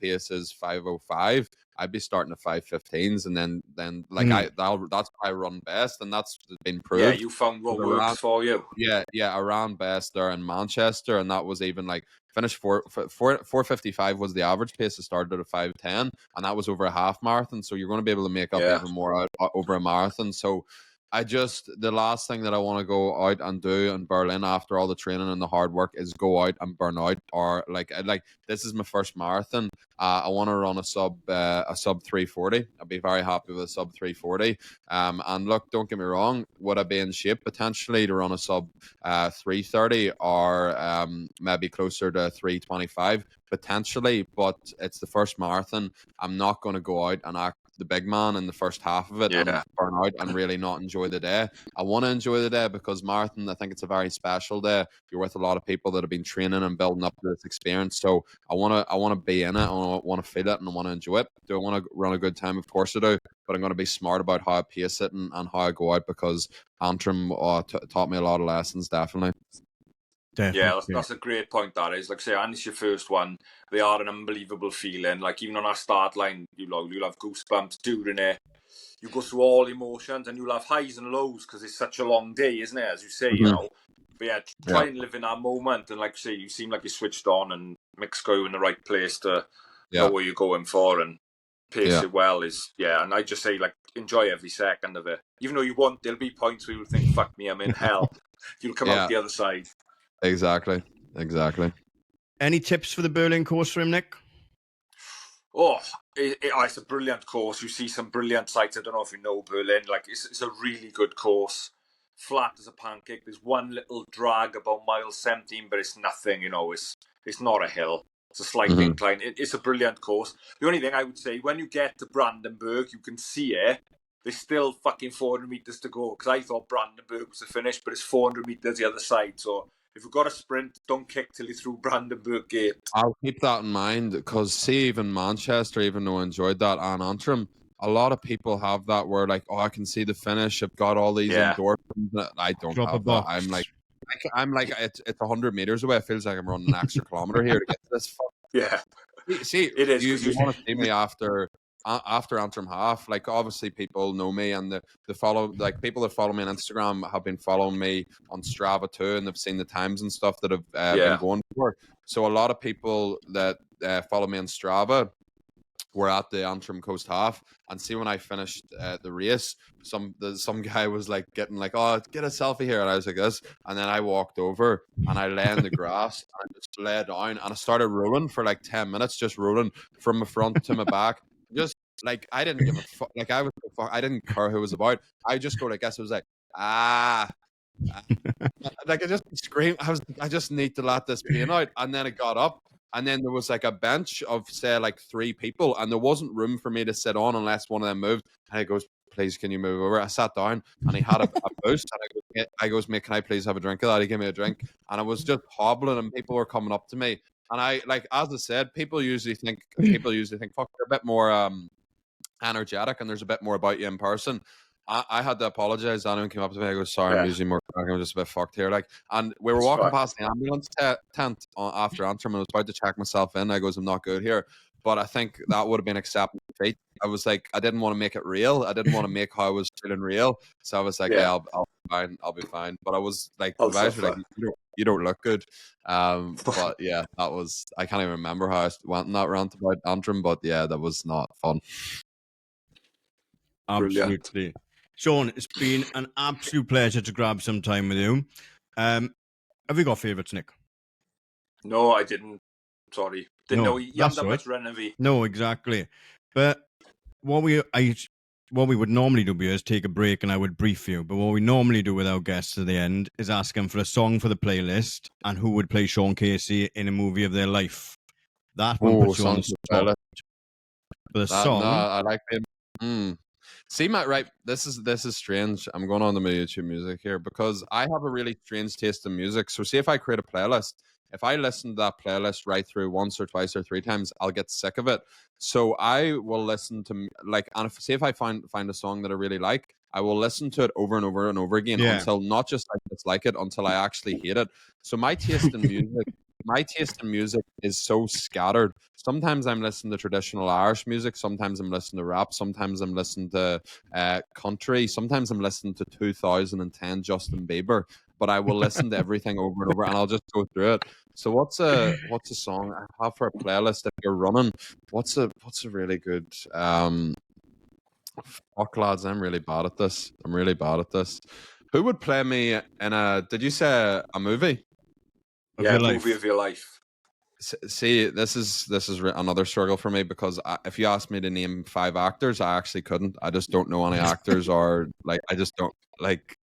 pace is 5:05, I'd be starting at 5:15s, and then like that's how I run best, and that's been proved. Yeah, you found what works for you. Yeah, I ran best there in Manchester, and that was even like finished 4:55 was the average pace. It started at 5:10, and that was over a half marathon. So you're going to be able to make up even more out over a marathon. So the last thing that I want to go out and do in Berlin after all the training and the hard work is go out and burn out, or like this is my first marathon. I want to run a sub 340. I'd be very happy with a sub 340. And look, don't get me wrong, would I be in shape potentially to run a sub 330 or maybe closer to 325 potentially? But it's the first marathon. I'm not going to go out and act the big man in the first half of it and burn out and really not enjoy the day. I want to enjoy the day because marathon, I think it's a very special day. You're with a lot of people that have been training and building up to this experience. So I want to be in it. I want to feel it and I want to enjoy it. Do I want to run a good time? Of course I do. But I'm going to be smart about how I pace it and how I go out, because Antrim taught me a lot of lessons, definitely. Yeah, that's a great point. That is, like, say, and it's your first one. They are an unbelievable feeling. Like, even on our start line, you'll have goosebumps during it. You go through all emotions, and you'll have highs and lows because it's such a long day, isn't it? As you say, you know. But yeah, try and live in that moment. And like you say, you seem like you're switched on, and Mick's got you in the right place to know what you're going for and pace it well. And I just say, like, enjoy every second of it. Even though there'll be points where you'll think, "Fuck me, I'm in hell." You'll come out the other side. Exactly. Any tips for the Berlin course for him, Nick? Oh, it's a brilliant course. You see some brilliant sights. I don't know if you know Berlin. Like, it's a really good course. Flat as a pancake. There's one little drag about mile 17, but it's nothing. You know, it's not a hill. It's a slight incline. It's a brilliant course. The only thing I would say, when you get to Brandenburg, you can see it. There's still fucking 400 meters to go. Because I thought Brandenburg was the finish, but it's 400 meters the other side. So if you've got a sprint, don't kick till you're through Brandenburg Gate. I'll keep that in mind, because see, even Manchester, even though I enjoyed that, and Antrim, a lot of people have that where like, oh, I can see the finish. I've got all these endorphins. I don't have that. I'm like it's 100 meters away. It feels like I'm running an extra kilometer here to get to this. See, it is. You want to see me after Antrim half, like obviously people know me, and they follow, like people that follow me on Instagram have been following me on Strava too, and they've seen the times and stuff that have been going for. So a lot of people that follow me on Strava were at the Antrim Coast half, and see when I finished the race, some guy was like getting like, oh, get a selfie here, and I was like this, and then I walked over and I lay in the grass and I just lay down and I started rolling for like 10 minutes, just rolling from my front to my back. Just like I didn't give a fuck. Like I didn't care who it was about. I just go like this. It was like like I just screamed. I just need to let this pain out. And then it got up, and then there was like a bench of say like 3 people, and there wasn't room for me to sit on unless one of them moved. And he goes, "Please, can you move over?" I sat down, and he had a boost. And I goes, "Mate, can I please have a drink of that?" He gave me a drink, and I was just hobbling, and people were coming up to me. And I, like, as I said, people usually think, fuck, you're a bit more energetic and there's a bit more about you in person. I had to apologize. Anyone came up to me, I go, sorry, I'm usually more drunk. I'm just a bit fucked here. Like, and we were walking past the ambulance tent after Antrim, and I was about to check myself in. I goes, I'm not good here. but I think that would have been acceptable fate. I was like, I didn't want to make it real. I didn't want to make how I was feeling real. So I was like, yeah, I'll be fine. I'll be fine. But I was like, the guys were like, you don't look good. But yeah, that was, I can't even remember how I went in that rant about Antrim, but yeah, that was not fun. Absolutely. Brilliant. Sean, it's been an absolute pleasure to grab some time with you. Have you got favourites, Nick? No, I didn't. Sorry. Didn't know you hadn't done much renovate. No, exactly. But what we would normally do is take a break and I would brief you. But what we normally do with our guests at the end is ask them for a song for the playlist and who would play Sean Casey in a movie of their life. That one puts you on the spot. For the song. No, I like him. See, Matt, this is strange. I'm going on to my YouTube music here because I have a really strange taste in music. So see if I create a playlist, if I listen to that playlist right through once or twice or three times, I'll get sick of it. So I will listen to and if I find a song that I really like, I will listen to it over and over and over again until not just I dislike it, until I actually hate it. So my taste in music is so scattered. Sometimes I'm listening to traditional Irish music. Sometimes I'm listening to rap. Sometimes I'm listening to country. Sometimes I'm listening to 2010 Justin Bieber. But I will listen to everything over and over, and I'll just go through it. So what's a song I have for a playlist if you're running? What's a really good? Fuck lads, I'm really bad at this. Who would play me in a? Did you say a movie? Movie of your life. See, this is another struggle for me because if you asked me to name 5 actors, I actually couldn't. I just don't know any actors, or I just don't like.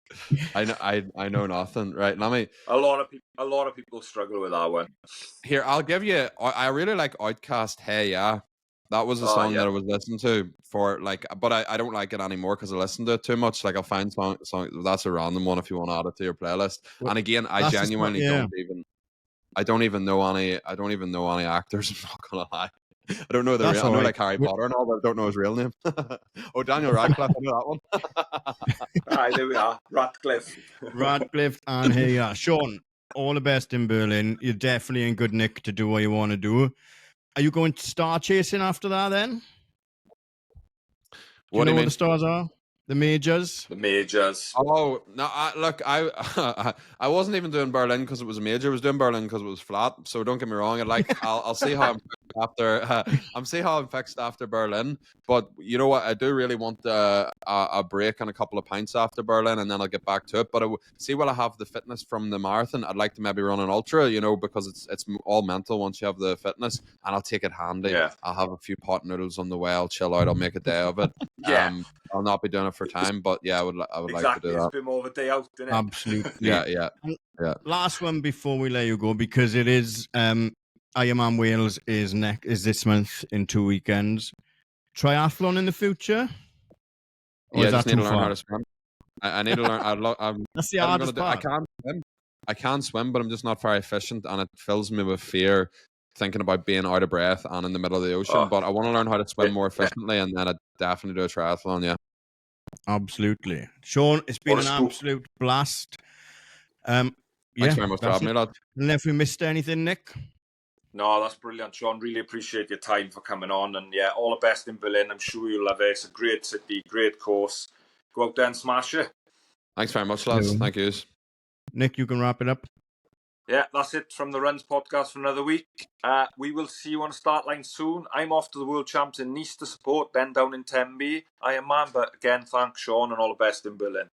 I know nothing. Right? Let me. A lot of people struggle with that one. Here, I'll give you. I really like Outcast. Hey, yeah, that was a song that I was listening to for but I don't like it anymore because I listened to it too much. I'll find song. That's a random one if you want to add it to your playlist. And again, I genuinely don't even know any actors. I'm not gonna lie. I don't know the real. I know Harry Potter and all, but I don't know his real name. Oh, Daniel Radcliffe. I know that one. There we are. Radcliffe and here you are. Sean, all the best in Berlin. You're definitely in good nick to do what you want to do. Are you going to star chasing after that then? Do you know what the stars are? The majors? The majors. Oh, no, I wasn't even doing Berlin because it was a major. I was doing Berlin because it was flat. So don't get me wrong. I'll see how I'm fixed after Berlin. But you know what? I do really want a break and a couple of pints after Berlin, and then I'll get back to it. But will I have the fitness from the marathon? I'd like to maybe run an ultra, because it's all mental once you have the fitness, and I'll take it handy. Yeah. I'll have a few pot noodles on the way. I'll chill out. I'll make a day of it. I'll not be doing it for time, but yeah, I would like to do that. It's a bit more of a day out, isn't it? Absolutely. Yeah. Last one before we let you go, because it is Ironman Wales is this month in 2 weekends. Triathlon in the future? Or is that too far? How to swim. I need to learn. That's the hardest part. I can swim, but I'm just not very efficient, and it fills me with fear thinking about being out of breath and in the middle of the ocean. But I want to learn how to swim more efficiently, and then I'd definitely do a triathlon. Yeah, absolutely. Sean, it's been an absolute blast. Thanks very much for having me, lad. Unless we missed anything, Nick. No, that's brilliant, Sean. Really appreciate your time for coming on, and all the best in Berlin. I'm sure you'll love it. It's a great city, great course. Go out there and smash it. Thanks very much, lads. Thank you. Nick, you can wrap it up. Yeah, that's it from the Runs podcast for another week. We will see you on the start line soon. I'm off to the World Champs in Nice to support Ben down in Tembe. Ironman, but again, thanks, Sean, and all the best in Berlin.